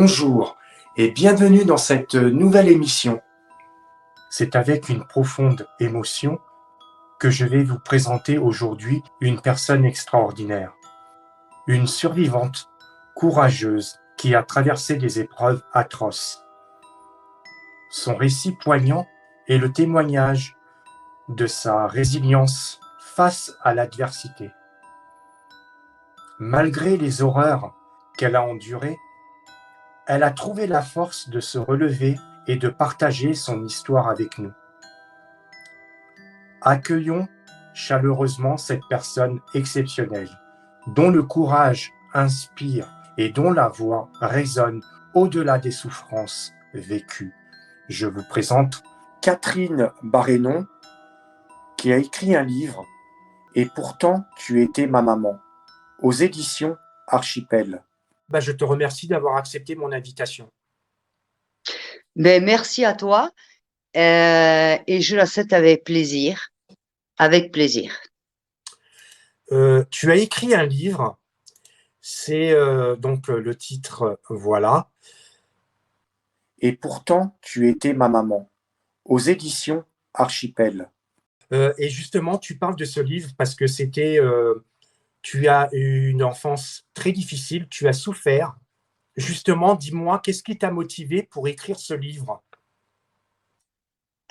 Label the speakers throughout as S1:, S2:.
S1: Bonjour et bienvenue dans cette nouvelle émission. C'est avec une profonde émotion que je vais vous présenter aujourd'hui une personne extraordinaire. Une survivante, courageuse, qui a traversé des épreuves atroces. Son récit poignant est le témoignage de sa résilience face à l'adversité. Malgré les horreurs qu'elle a endurées, elle a trouvé la force de se relever et de partager son histoire avec nous. Accueillons chaleureusement cette personne exceptionnelle, dont le courage inspire et dont la voix résonne au-delà des souffrances vécues. Je vous présente Catherine Barénon, qui a écrit un livre « Et pourtant, tu étais ma maman » aux éditions Archipel. Je te remercie d'avoir accepté mon invitation.
S2: Merci à toi et je l'accepte avec plaisir. Avec plaisir.
S1: Tu as écrit un livre, c'est donc le titre, voilà. Et pourtant, tu étais ma maman, aux éditions Archipel. Et justement, tu parles de ce livre parce que tu as eu une enfance très difficile, tu as souffert. Justement, dis-moi, qu'est-ce qui t'a motivé pour écrire ce livre?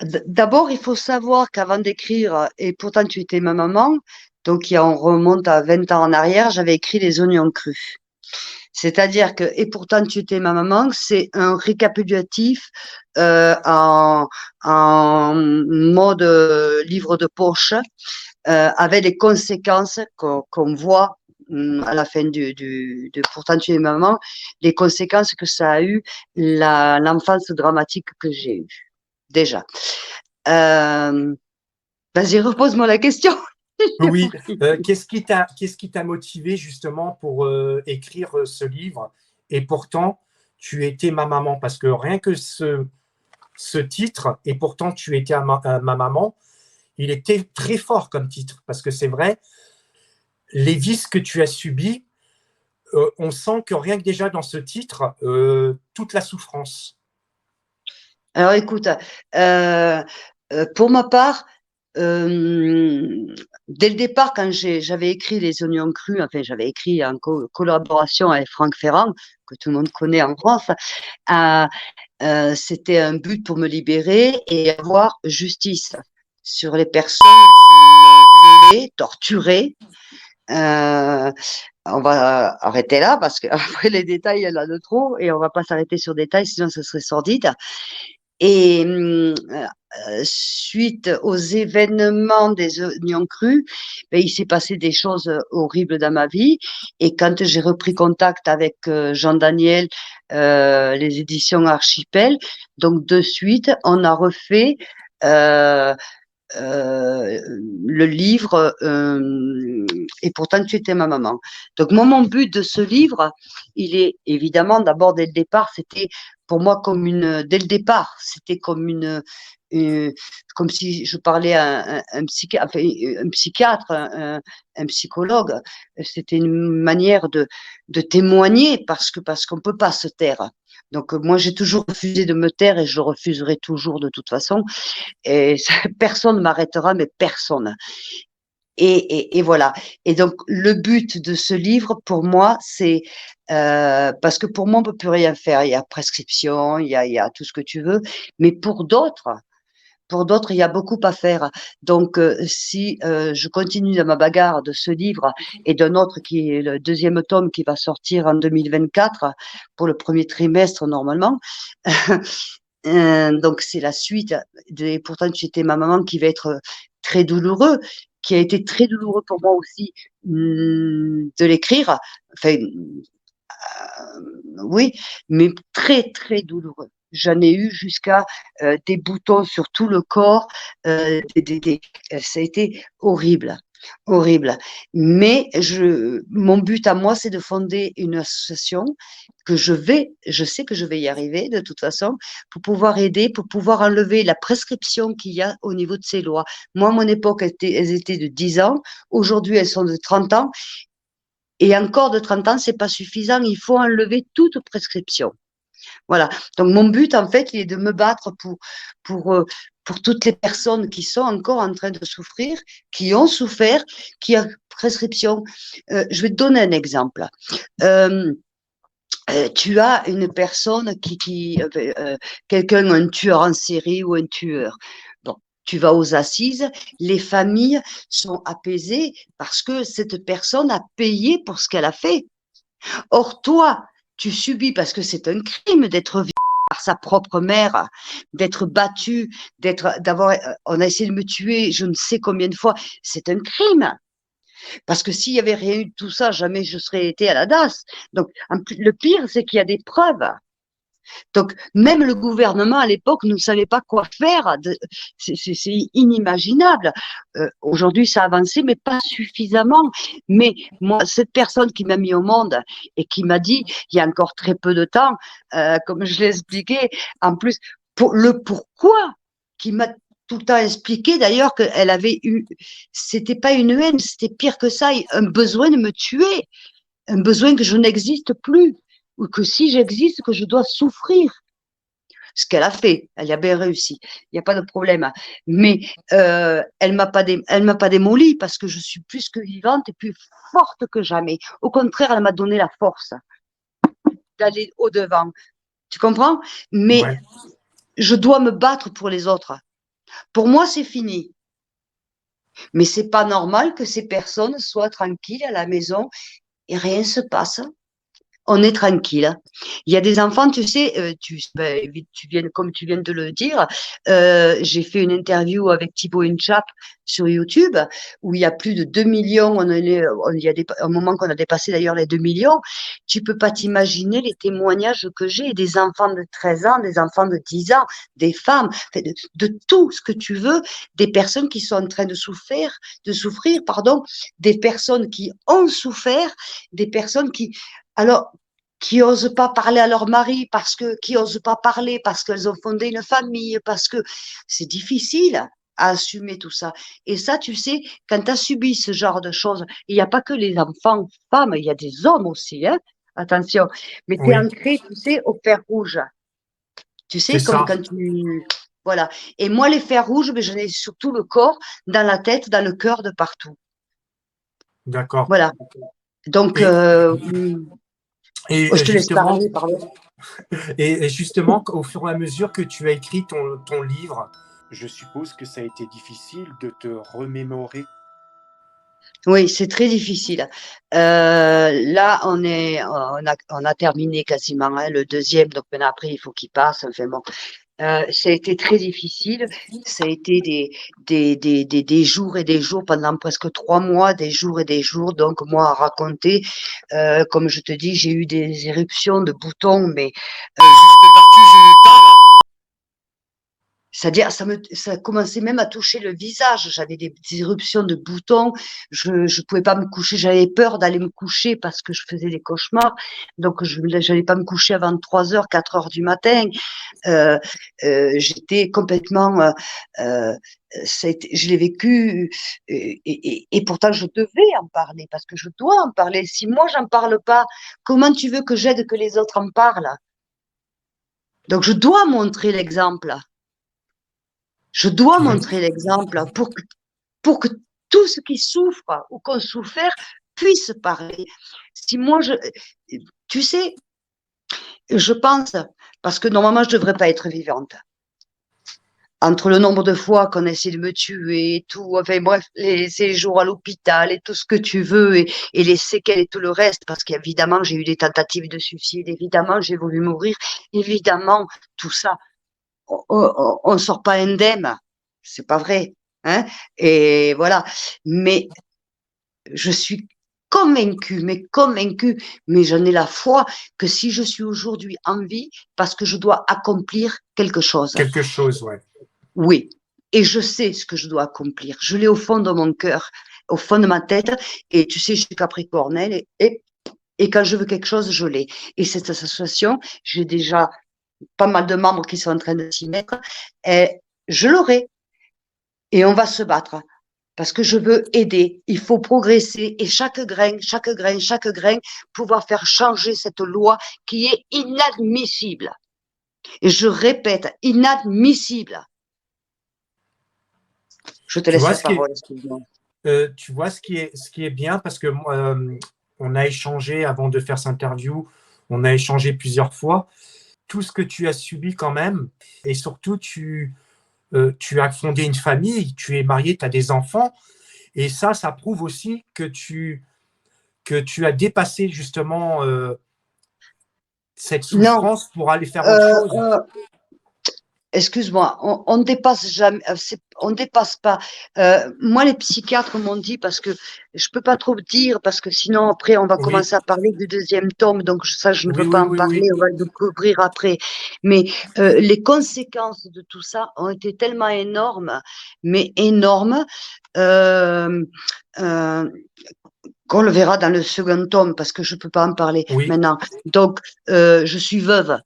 S2: D'abord, il faut savoir qu'avant d'écrire « Et pourtant tu étais ma maman », donc on remonte à 20 ans en arrière, j'avais écrit Les oignons crus. C'est-à-dire que « Et pourtant tu étais ma maman », c'est un récapitulatif en mode livre de poche avec les conséquences qu'on voit à la fin de Pourtant tu es ma maman, les conséquences que ça a eu, l'enfance dramatique que j'ai eue. Déjà. Vas-y, repose-moi la question.
S1: Oui, qu'est-ce qui t'a motivé justement pour écrire ce livre? Et pourtant, tu étais ma maman. Parce que rien que ce titre, et pourtant tu étais ma maman, il était très fort comme titre. Parce que c'est vrai, les vices que tu as subis, on sent que rien que déjà dans ce titre, toute la souffrance.
S2: Alors écoute, pour ma part, dès le départ, quand j'avais écrit Les oignons crus, enfin j'avais écrit en collaboration avec Franck Ferrand, que tout le monde connaît en France, c'était un but pour me libérer et avoir justice sur les personnes qui m'ont violée, torturée. On va arrêter là parce qu'après les détails, il y en a de trop et on va pas s'arrêter sur des détails, sinon ce serait sordide. Et suite aux événements des oignons crus, il s'est passé des choses horribles dans ma vie. Et quand j'ai repris contact avec Jean Daniel, les éditions Archipel, donc de suite, on a refait le livre Et pourtant tu étais ma maman. Donc moi, mon but de ce livre, il est évidemment d'abord dès le départ, c'était pour moi comme dès le départ, c'était comme comme si je parlais à un psychiatre, un psychologue. C'était une manière de témoigner parce qu'on peut pas se taire. Donc moi, j'ai toujours refusé de me taire et je le refuserai toujours de toute façon. Et personne ne m'arrêtera, mais personne. Et voilà. Et donc, le but de ce livre, pour moi, c'est parce que pour moi, on peut plus rien faire. Il y a prescription, il y a tout ce que tu veux, mais pour d'autres, il y a beaucoup à faire. Donc, si je continue dans ma bagarre de ce livre et d'un autre qui est le deuxième tome qui va sortir en 2024 pour le premier trimestre normalement. Donc c'est la suite de Pourtant tu étais ma maman qui va être très douloureux, qui a été très douloureux pour moi aussi de l'écrire. Enfin, oui, mais très très douloureux. J'en ai eu jusqu'à des boutons sur tout le corps. Ça a été horrible. Horrible. Mais mon but à moi, c'est de fonder une association je sais que je vais y arriver de toute façon, pour pouvoir aider, pour pouvoir enlever la prescription qu'il y a au niveau de ces lois. Moi, à mon époque, elles étaient de 10 ans. Aujourd'hui, elles sont de 30 ans. Et encore de 30 ans, c'est pas suffisant. Il faut enlever toute prescription. Voilà. Donc, mon but, en fait, il est de me battre pour, euh, pour toutes les personnes qui sont encore en train de souffrir, qui ont souffert, qui ont prescription. Je vais te donner un exemple. Euh, Tu as une personne quelqu'un, un tueur en série ou un tueur. Bon, tu vas aux assises, les familles sont apaisées parce que cette personne a payé pour ce qu'elle a fait. Or, toi, tu subis parce que c'est un crime d'être violé par sa propre mère, d'être battu, on a essayé de me tuer je ne sais combien de fois. C'est un crime. Parce que s'il y avait rien eu de tout ça, jamais je serais été à la DAS. Donc, le pire, c'est qu'il y a des preuves. Donc, même le gouvernement à l'époque ne savait pas quoi faire. C'est inimaginable. Aujourd'hui, ça a avancé, mais pas suffisamment. Mais moi, cette personne qui m'a mis au monde et qui m'a dit, il y a encore très peu de temps, comme je l'ai expliqué, en plus, le pourquoi, qui m'a tout le temps expliqué d'ailleurs qu'elle avait eu, c'était pas une haine, c'était pire que ça, un besoin de me tuer, un besoin que je n'existe plus, ou que si j'existe, que je dois souffrir. Ce qu'elle a fait, elle y a bien réussi, il n'y a pas de problème. Mais elle m'a pas démolie parce que je suis plus que vivante et plus forte que jamais. Au contraire, elle m'a donné la force d'aller au devant. Tu comprends? Mais
S1: Ouais.
S2: je dois me battre pour les autres. Pour moi, c'est fini. Mais c'est pas normal que ces personnes soient tranquilles à la maison et rien ne se passe. On est tranquille. Il y a des enfants, tu sais, tu viens, comme tu viens de le dire, j'ai fait une interview avec Thibaut Inchap sur YouTube où il y a plus de 2 millions, il y a un moment qu'on a dépassé d'ailleurs les 2 millions. Tu peux pas t'imaginer les témoignages que j'ai des enfants de 13 ans, des enfants de 10 ans, des femmes, de tout ce que tu veux, des personnes qui sont en train de souffrir, pardon, des personnes qui ont souffert, des personnes qui, alors, qui osent pas parler à leur mari qui osent pas parler parce qu'elles ont fondé une famille, parce que c'est difficile à assumer tout ça. Et ça, tu sais, quand tu as subi ce genre de choses, il n'y a pas que les enfants, femmes, il y a des hommes aussi, hein. Attention. Mais tu es
S1: Oui,
S2: ancré, tu sais, au fer rouge. Tu
S1: c'est
S2: sais, comme
S1: ça.
S2: quand voilà. Et moi, les fers rouges, mais j'en ai sur tout le corps, dans la tête, dans le cœur, de partout.
S1: D'accord.
S2: Voilà. Donc,
S1: Et,
S2: oh, je
S1: et
S2: te laisse
S1: justement,
S2: parler, pardon.
S1: et justement, au fur et à mesure que tu as écrit ton livre, je suppose que ça a été difficile de te remémorer.
S2: Oui, c'est très difficile. Là, on a terminé quasiment, hein, le deuxième, donc maintenant après, il faut qu'il passe. Enfin bon, ça a été très difficile. Ça a été des jours et des jours pendant presque 3 mois, des jours et des jours. Donc moi, à raconter, comme je te dis, j'ai eu des éruptions de boutons, mais jusque partie génitale. C'est-à-dire, ça commençait même à toucher le visage. J'avais des éruptions de boutons. Je pouvais pas me coucher. J'avais peur d'aller me coucher parce que je faisais des cauchemars. Donc, je n'allais pas me coucher avant 3 heures, 4 heures du matin. Euh, J'étais complètement, je l'ai vécu et pourtant je devais en parler parce que je dois en parler. Si moi j'en parle pas, comment tu veux que j'aide que les autres en parlent? Donc, je dois montrer l'exemple. Je dois
S1: Oui,
S2: montrer l'exemple pour que tous ceux qui souffrent ou qui ont souffert puissent parler. Si moi, tu sais, je pense, parce que normalement, je ne devrais pas être vivante. Entre le nombre de fois qu'on essaie de me tuer et tout, enfin bref, les séjours à l'hôpital et tout ce que tu veux, et les séquelles et tout le reste, parce qu'évidemment, j'ai eu des tentatives de suicide, évidemment, j'ai voulu mourir, évidemment, tout ça, on ne sort pas indemne, c'est pas vrai, hein, et voilà. Mais je suis convaincue, mais j'en ai la foi que si je suis aujourd'hui en vie, parce que je dois accomplir quelque chose.
S1: quelque chose, ouais.
S2: Oui. Et je sais ce que je dois accomplir. Je l'ai au fond de mon cœur, au fond de ma tête. Et tu sais, je suis capricornelle et quand je veux quelque chose, je l'ai. Et cette association, j'ai déjà pas mal de membres qui sont en train de s'y mettre. Et je l'aurai. Et on va se battre. parce que je veux aider. Il faut progresser et chaque grain, pouvoir faire changer cette loi qui est inadmissible. Et je répète, inadmissible. Je te
S1: Tu
S2: laisse
S1: vois
S2: la
S1: ce qui est,
S2: parole, excuse-moi.
S1: tu vois ce qui est bien parce que on a échangé avant de faire cette interview, on a échangé plusieurs fois. Tout ce que tu as subi quand même, et surtout tu as fondé une famille, tu es marié, tu as des enfants, et ça prouve aussi que tu as dépassé justement cette
S2: Non,
S1: souffrance pour aller faire autre
S2: euh,
S1: chose.
S2: euh, excuse-moi, on dépasse jamais, on dépasse pas. Moi, les psychiatres m'ont dit, parce que je peux pas trop dire, parce que sinon après on va
S1: Oui,
S2: commencer à parler du deuxième tome, donc ça je ne
S1: oui,
S2: veux
S1: oui,
S2: pas en
S1: oui, oui.
S2: parler, on va le découvrir après. Mais les conséquences de tout ça ont été tellement énormes, mais énormes, euh, euh, qu'on le verra dans le second tome, parce que je peux pas en parler
S1: Oui,
S2: maintenant. Donc, je suis veuve.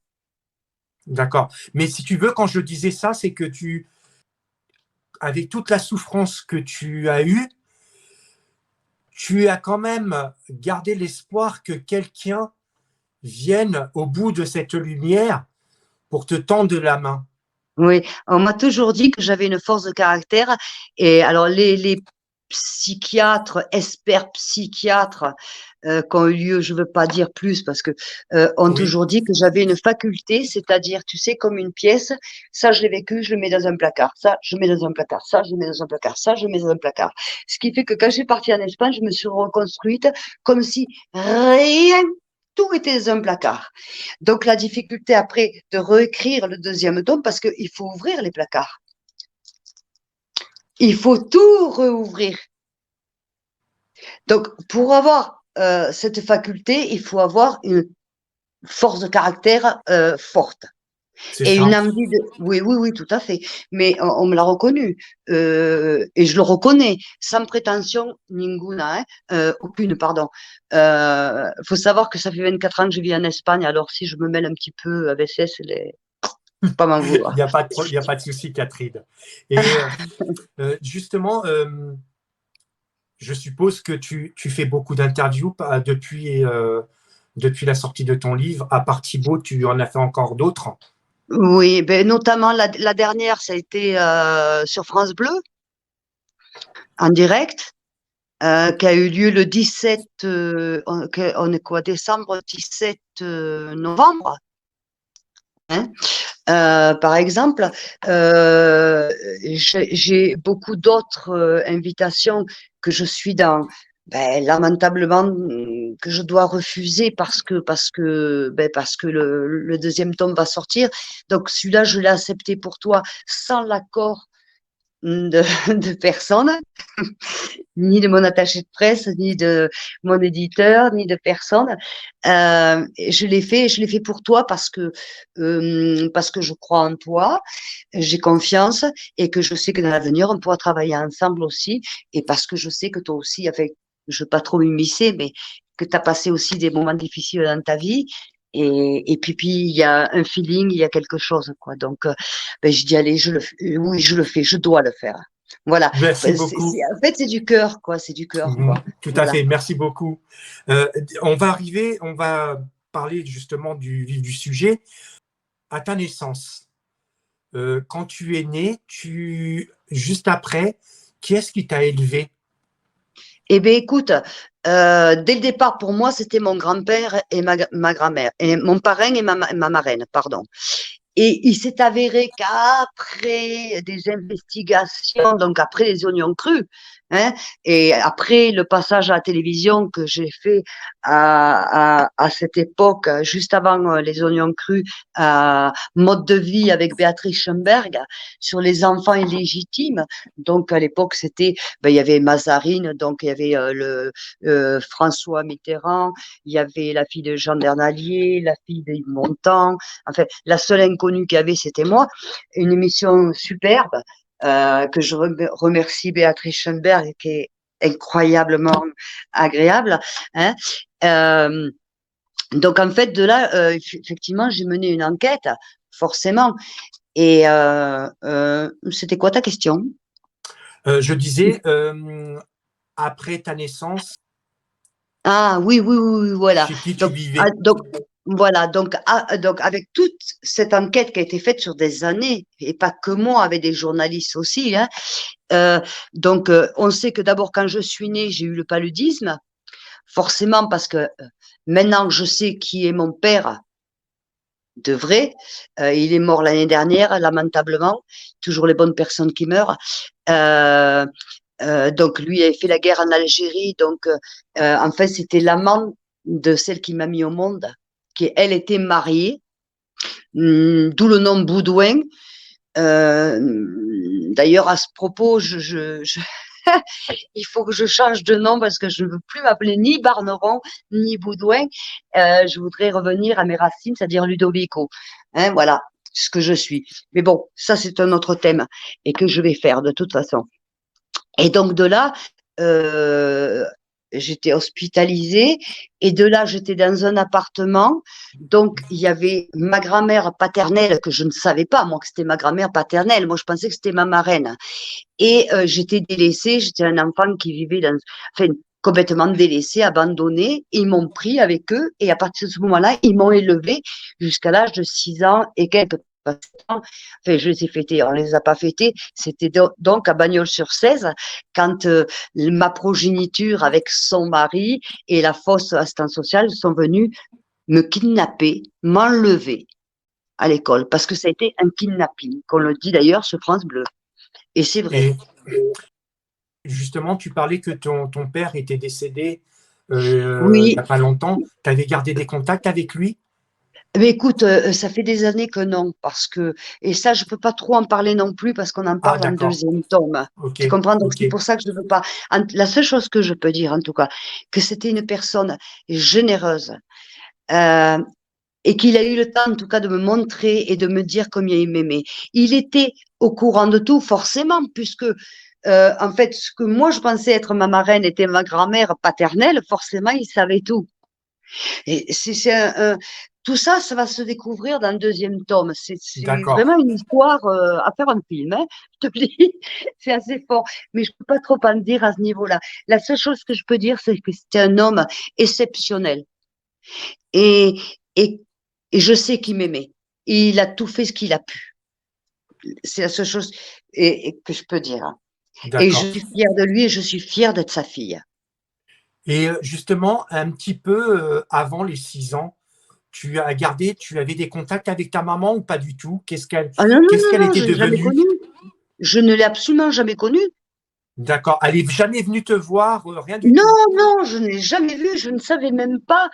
S1: d'accord. Mais si tu veux, quand je disais ça, c'est que avec toute la souffrance que tu as eue, tu as quand même gardé l'espoir que quelqu'un vienne au bout de cette lumière pour te tendre la main.
S2: Oui, on m'a toujours dit que j'avais une force de caractère. Et alors, les psychiatres, experts psychiatres qui ont eu lieu, je veux pas dire plus parce que ont
S1: Oui,
S2: toujours dit que j'avais une faculté, c'est-à-dire, tu sais, comme une pièce. Ça, je l'ai vécu, je le mets dans un placard. Ça, je mets dans un placard. Ça, je mets dans un placard. Ça, je mets dans un placard. Ce qui fait que quand j'ai parti en Espagne, je me suis reconstruite comme si rien, tout était dans un placard. Donc, la difficulté après de réécrire le deuxième tome, parce qu'il faut ouvrir les placards. Il faut tout rouvrir. Donc, pour avoir cette faculté, il faut avoir une force de caractère forte.
S1: c'est
S2: Et une
S1: ça.
S2: envie de... Oui, oui, oui, tout à fait. Mais on me l'a reconnu. Et je le reconnais, sans prétention ninguna, hein, aucune, pardon. Faut savoir que ça fait 24 ans que je vis en Espagne, alors si je me mêle un petit peu avec ça, faut pas m'en
S1: Il
S2: vouloir.
S1: n'y a pas il y a pas de souci, Catherine. Et justement, je suppose que tu fais beaucoup d'interviews depuis la sortie de ton livre. À part Thibaut, tu en as fait encore d'autres.
S2: Oui, ben notamment la dernière, ça a été sur France Bleu, en direct, qui a eu lieu le 17, on est quoi, décembre, 17 novembre. Hein. Par exemple, j'ai beaucoup d'autres invitations que je suis dans, ben, lamentablement, que je dois refuser parce que le deuxième tome va sortir. Donc celui-là, je l'ai accepté pour toi sans l'accord de, de personne, ni de mon attaché de presse, ni de mon éditeur, ni de personne. Je l'ai fait pour toi parce que je crois en toi, j'ai confiance et que je sais que dans l'avenir, on pourra travailler ensemble aussi. Et parce que je sais que toi aussi, avec, je ne veux pas trop m'immiscer, mais que tu as passé aussi des moments difficiles dans ta vie. Puis, il y a un feeling, il y a quelque chose, quoi. Donc, ben, je dis, allez, oui, je le fais, je dois le faire. Voilà.
S1: Merci
S2: Ben,
S1: beaucoup.
S2: en fait, c'est du cœur, quoi. C'est du cœur, quoi.
S1: Tout à
S2: Voilà.
S1: fait, merci beaucoup. On va parler justement du vif du sujet. À ta naissance, quand tu es né, juste après, qui est-ce qui t'a élevé?
S2: Eh bien, écoute, dès le départ, pour moi, c'était mon grand-père et ma grand-mère, et mon parrain et ma marraine, pardon. Et il s'est avéré qu'après des investigations, donc après les oignons crus, hein, et après le passage à la télévision que j'ai fait à cette époque, juste avant les oignons crus, mode de vie avec Béatrice Schoenberg sur les enfants illégitimes. Donc à l'époque, c'était, ben, il y avait Mazarine, donc il y avait François Mitterrand, il y avait la fille de Jean Dernalier, la fille de Yves Montand. Enfin, la seule inconnue qu'il y avait, c'était moi. Une émission superbe que je remercie Béatrice Schoenberg, qui est incroyablement agréable. Hein. Euh, donc, en fait, de là, effectivement, j'ai mené une enquête, forcément. Et c'était quoi ta question?
S1: Je disais, après ta naissance,
S2: Ah oui, oui, oui, oui, voilà.
S1: chez qui tu
S2: Donc, ah,
S1: vivais?
S2: donc voilà, donc avec toute cette enquête qui a été faite sur des années, et pas que moi, avec des journalistes aussi, hein, euh, on sait que d'abord, quand je suis née, j'ai eu le paludisme, forcément parce que maintenant je sais qui est mon père de vrai. Il est mort l'année dernière, lamentablement. Toujours les bonnes personnes qui meurent. Euh, donc lui avait fait la guerre en Algérie. Donc en fait, c'était l'amant de celle qui m'a mis au monde, qui elle était mariée, d'où le nom Boudouin. Euh, D'ailleurs, à ce propos, il faut que je change de nom parce que je ne veux plus m'appeler ni Barneron ni Boudouin. Je voudrais revenir à mes racines, c'est-à-dire Ludovico. Hein, voilà ce que je suis. Mais bon, ça c'est un autre thème et que je vais faire de toute façon. Et donc de là, euh, j'étais hospitalisée et de là, j'étais dans un appartement. Donc il y avait ma grand-mère paternelle que je ne savais pas, moi, que c'était ma grand-mère paternelle. Moi, je pensais que c'était ma marraine. Et j'étais délaissée, j'étais un enfant qui vivait enfin, complètement délaissé, abandonné. Ils m'ont pris avec eux et à partir de ce moment-là, ils m'ont élevé jusqu'à l'âge de 6 ans et quelques ans. Enfin, je les ai fêtés, on les a pas fêtés. C'était donc à Bagnols-sur-Cèze quand ma progéniture avec son mari et la fausse assistante sociale sont venus me kidnapper, m'enlever à l'école parce que ça a été un kidnapping, qu'on le dit d'ailleurs sur France Bleu. Et c'est vrai.
S1: Et justement, tu parlais que ton père était décédé il n'y
S2: Oui,
S1: a pas longtemps. Tu avais gardé des contacts avec lui?
S2: mais écoute, ça fait des années que non, parce que, et ça, je peux pas trop en parler non plus, parce qu'on en
S1: Ah,
S2: parle en
S1: d'accord.
S2: deuxième tome.
S1: Ok,
S2: Tu comprends? Donc,
S1: ok.
S2: c'est pour ça que je ne veux pas. La seule chose que je peux dire, en tout cas, que c'était une personne généreuse, euh, et qu'il a eu le temps, en tout cas, de me montrer et de me dire combien il m'aimait. Il était au courant de tout, forcément, puisque, en fait, ce que moi, je pensais être ma marraine était ma grand-mère paternelle, forcément, il savait tout. Et tout ça, ça va se découvrir dans le deuxième tome. C'est
S1: D'accord.
S2: vraiment une histoire à faire un film, hein, je te le dis. C'est assez fort. Mais je peux pas trop en dire à ce niveau-là. La seule chose que je peux dire, c'est que c'était un homme exceptionnel. Et, et, et je sais qu'il m'aimait. Il a tout fait ce qu'il a pu. C'est la seule chose et que je peux dire, hein. Et je
S1: D'accord.
S2: suis fière de lui et je suis fière d'être sa fille.
S1: Et justement, un petit peu avant les 6 ans, tu avais des contacts avec ta maman ou pas du tout?
S2: Ah non, non,
S1: Qu'est-ce
S2: non,
S1: qu'elle
S2: non,
S1: était
S2: je ne l'ai jamais
S1: devenue?
S2: connu. Je ne l'ai absolument jamais connu.
S1: D'accord. Elle est jamais venue te voir, rien du
S2: Non,
S1: tout.
S2: non, je ne l'ai jamais vue. Je ne savais même pas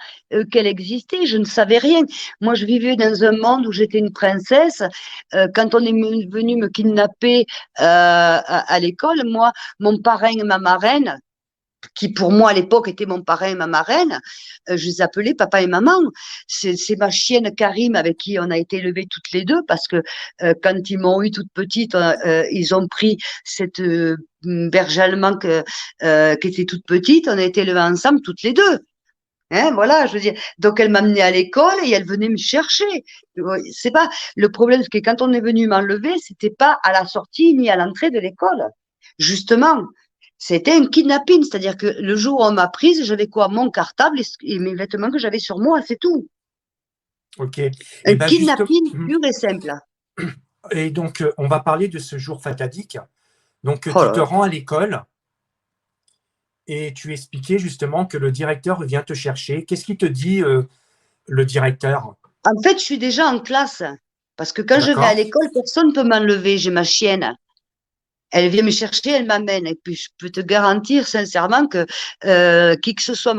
S2: qu'elle existait. Je ne savais rien. Moi, je vivais dans un monde où j'étais une princesse. Quand on est venu me kidnapper à l'école, moi, mon parrain et ma marraine, qui pour moi à l'époque était mon parrain et ma marraine, je les appelais papa et maman. C'est ma chienne Karim avec qui on a été élevés toutes les deux parce que quand ils m'ont eu toute petite, ils ont pris cette berger allemand qui était toute petite. On a été élevés ensemble toutes les deux. Hein, voilà, je veux dire. Donc elle m'amenait à l'école et elle venait me chercher. C'est pas le problème, c'est que quand on est venu m'enlever, c'était pas à la sortie ni à l'entrée de l'école. Justement, c'était un kidnapping, c'est-à-dire que le jour où on m'a prise, j'avais quoi? Mon cartable et mes vêtements que j'avais sur moi, c'est tout.
S1: Ok. Et
S2: Un
S1: ben juste.
S2: kidnapping pur et simple.
S1: Et donc, on va parler de ce jour fatidique. Donc,
S2: Oh
S1: tu
S2: là
S1: te
S2: là.
S1: rends à l'école et tu expliquais justement que le directeur vient te chercher. Qu'est-ce qu'il te dit, le directeur?
S2: En fait, je suis déjà en classe. Parce que quand je vais à
S1: D'accord?
S2: l'école, personne ne peut m'enlever. J'ai ma chienne. Elle vient me chercher, elle m'amène. Et puis, je peux te garantir sincèrement que qui que ce soit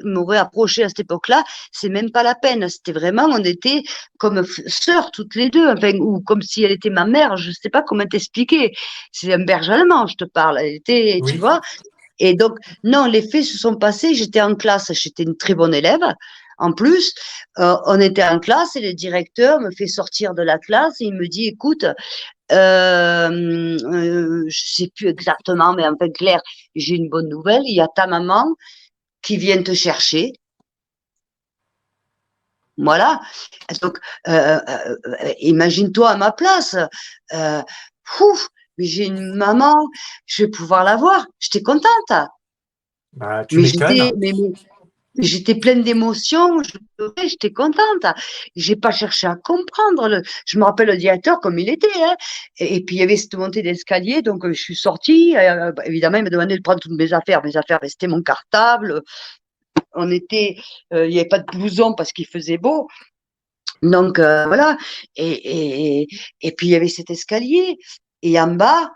S2: m'aurait approché à cette époque-là, c'est même pas la peine. C'était vraiment, on était comme sœurs toutes les deux, enfin, ou comme si elle était ma mère. Je sais pas comment t'expliquer. C'est un berger allemand, je te parle. Elle était, tu
S1: Oui.
S2: vois. Et donc, non, les faits se sont passés. J'étais en classe, j'étais une très bonne élève. En plus, on était en classe et le directeur me fait sortir de la classe et il me dit, écoute, je sais plus exactement, mais en fait, Claire, j'ai une bonne nouvelle. Il y a ta maman qui vient te chercher. Voilà. Donc, imagine-toi à ma place. Euh, ouf, mais j'ai une maman, je vais pouvoir la voir. J'étais contente.
S1: Bah, tu
S2: Mais
S1: m'étonnes.
S2: j'étais pleine d'émotions, je pleurais, j'étais contente. J'ai pas cherché à comprendre. Je me rappelle le directeur comme il était, hein. Et puis il y avait cette montée d'escalier, donc je suis sortie. Bah, évidemment, il m'a demandé de prendre toutes mes affaires. Mes affaires, ben, c'était mon cartable. On était, il n'y avait pas de blouson parce qu'il faisait beau. Donc voilà. Et puis il y avait cet escalier. Et en bas,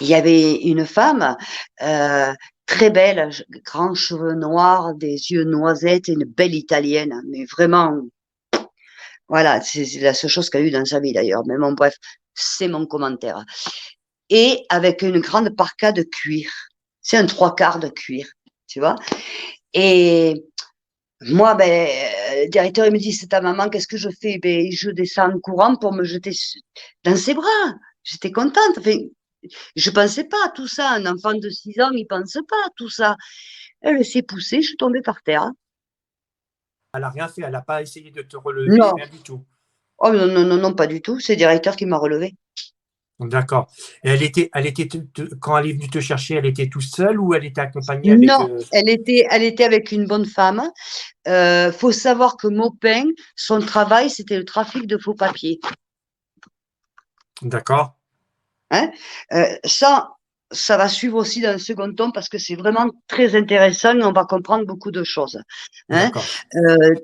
S2: il y avait une femme euh, très belle, grands cheveux noirs, des yeux noisettes, une belle italienne, mais vraiment, voilà, c'est la seule chose qu'elle a eue dans sa vie d'ailleurs. Mais bon, bref, c'est mon commentaire. Et avec une grande parka de cuir, c'est un trois quarts de cuir, tu vois. Et moi, ben, le directeur, il me dit, c'est ta maman, qu'est-ce que je fais? Ben, je descends en courant pour me jeter dans ses bras. J'étais contente. Enfin, je pensais pas à tout ça. Un enfant de 6 ans, il pense pas à tout ça. Elle s'est poussée, je suis tombée par terre.
S1: Elle a rien fait, elle n'a pas essayé de te relever,
S2: Non.
S1: rien du tout.
S2: Oh non, non, non, non, pas du tout. C'est le directeur qui m'a relevée.
S1: D'accord. Et quand elle est venue te chercher, elle était toute seule ou elle était accompagnée avec
S2: Non, elle était avec une bonne femme. Faut savoir que Maupin, son travail, c'était le trafic de faux papiers.
S1: D'accord,
S2: Hein. Ça va suivre aussi dans le second tome parce que c'est vraiment très intéressant et on va comprendre beaucoup de choses. Hein.
S1: d'accord,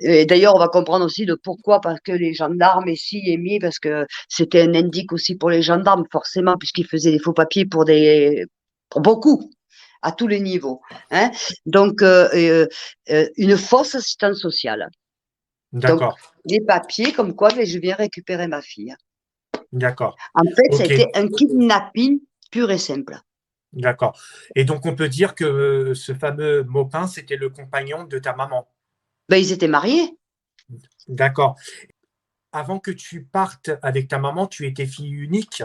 S2: Et d'ailleurs, on va comprendre aussi le pourquoi, parce que les gendarmes ici est mis, parce que c'était un indice aussi pour les gendarmes, forcément, puisqu'ils faisaient des faux papiers pour beaucoup, à tous les niveaux. Hein. Donc, une fausse assistance sociale. Donc,
S1: d'accord,
S2: les papiers comme quoi ben, je viens récupérer ma fille.
S1: d'accord.
S2: En fait, ça a
S1: Ok,
S2: été un kidnapping pur et simple.
S1: d'accord. Et donc on peut dire que ce fameux Maupin, c'était le compagnon de ta maman.
S2: Ben, ils étaient mariés.
S1: D'accord. Avant que tu partes avec ta maman, tu étais fille unique.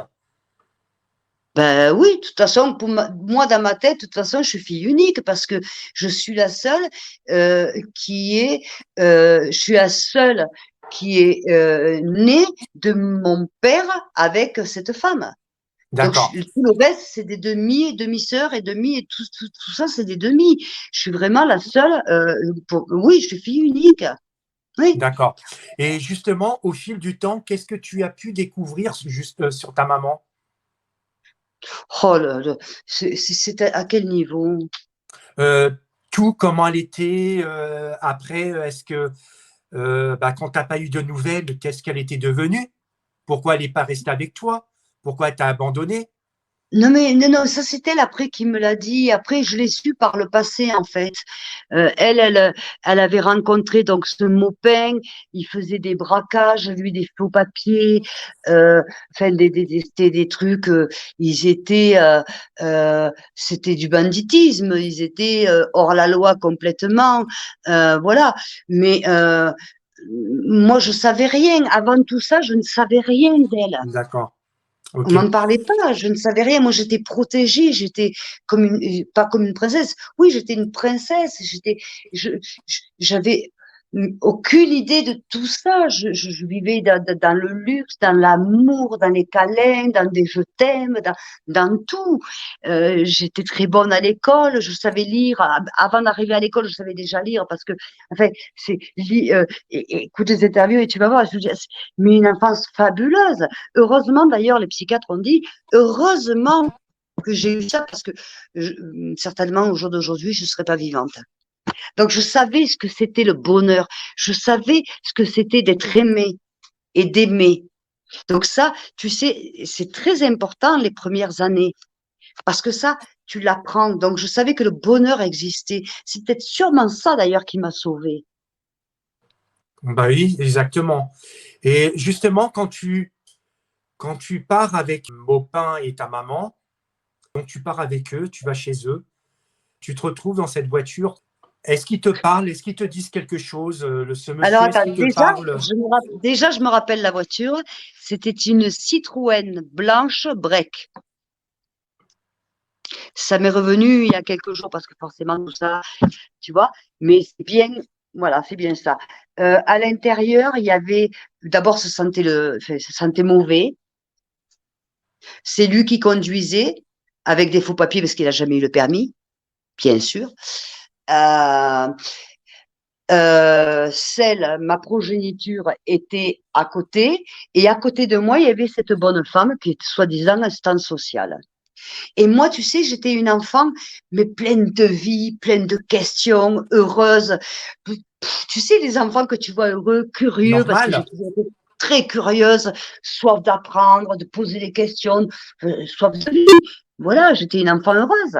S2: Ben oui, de toute façon, moi, dans ma tête, de toute façon, je suis fille unique parce que je suis la seule je suis la seule qui est née de mon père avec cette femme. Donc,
S1: D'accord,
S2: tout le reste, c'est des demi et demi-sœurs et demi, et tout ça, c'est des demi. Je suis vraiment la seule. Oui, je suis fille unique. Oui.
S1: d'accord. Et justement, au fil du temps, qu'est-ce que tu as pu découvrir juste sur ta maman?
S2: Oh là là, c'est à quel niveau?
S1: Euh, Tout, comment elle était après, est-ce que bah, quand tu n'as pas eu de nouvelles, qu'est-ce qu'elle était devenue? Pourquoi elle n'est pas restée avec toi? Pourquoi elle t'a abandonné?
S2: Non, mais non, non, ça c'est elle après qui me l'a dit. Après, je l'ai su par le passé en fait. Elle avait rencontré donc ce Maupin. Il faisait des braquages, lui des faux papiers, enfin c'était des trucs. Ils étaient, c'était du banditisme. Ils étaient hors la loi complètement. Voilà. Mais moi, je savais rien. Avant tout ça, je ne savais rien d'elle.
S1: D'accord,
S2: On
S1: ok,
S2: m'en parlait pas, je ne savais rien. Moi, j'étais protégée, j'étais comme pas comme une princesse. Oui, j'étais une princesse. J'avais aucune idée de tout ça. Je vivais dans le luxe, dans l'amour, dans les câlins, dans des je t'aime, dans tout. J'étais très bonne à l'école, je savais lire. Avant d'arriver à l'école, je savais déjà lire parce que, enfin, écoute les interviews et tu vas voir. Je veux dire, mais une enfance fabuleuse. Heureusement, d'ailleurs, les psychiatres ont dit, heureusement que j'ai eu ça parce que certainement au jour d'aujourd'hui, je ne serais pas vivante. Donc, je savais ce que c'était le bonheur. Je savais ce que c'était d'être aimé et d'aimer. Donc ça, tu sais, c'est très important les premières années parce que ça, tu l'apprends. Donc, je savais que le bonheur existait. C'est peut-être sûrement ça, d'ailleurs, qui m'a sauvée.
S1: bah oui, exactement. Et justement, quand tu pars avec Maupin et ta maman, donc tu pars avec eux, tu vas chez eux, tu te retrouves dans cette voiture. Est-ce qu'ils te parlent? Est-ce qu'ils te disent quelque chose? Ce
S2: Alors,
S1: monsieur, est-ce
S2: attends,
S1: qu'il te parle?
S2: déjà, je me rappelle la voiture. C'était une Citroën blanche break. Ça m'est revenu il y a quelques jours parce que forcément tout ça, tu vois, mais c'est bien, voilà, c'est bien ça. À l'intérieur, il y avait, d'abord, ça sentait mauvais. C'est lui qui conduisait avec des faux papiers parce qu'il n'a jamais eu le permis, bien sûr. Euh, ma progéniture était à côté, et à côté de moi, il y avait cette bonne femme qui était soi-disant assistante sociale. Et moi, tu sais, j'étais une enfant, mais pleine de vie, pleine de questions, heureuse. Tu sais, les enfants que tu vois heureux, curieux, parce que j'ai
S1: Normal.
S2: toujours été très curieuse, soif d'apprendre, de poser des questions, soif de vie. Voilà, j'étais une enfant heureuse.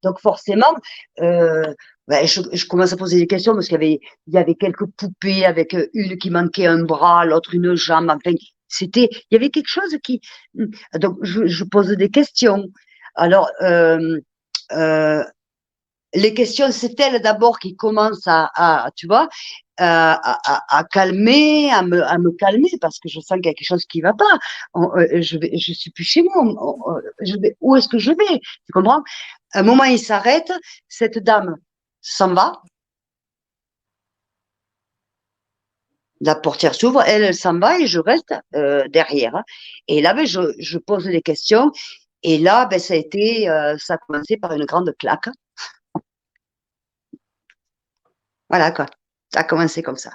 S2: Donc forcément, je commence à poser des questions parce il y avait quelques poupées avec une qui manquait un bras, l'autre une jambe. Enfin, il y avait quelque chose qui. Donc je pose des questions. Alors, euh, les questions, c'est elle d'abord qui commence tu vois, à calmer, à me calmer parce que je sens qu'il y a quelque chose qui va pas. Je suis plus chez moi. Où est-ce que je vais? Tu comprends? À un moment, il s'arrête. Cette dame s'en va. La portière s'ouvre, elle s'en va et je reste derrière. Et là, ben, je pose des questions. Et là, ben, ça a commencé par une grande claque. Voilà quoi. Ça a commencé comme ça.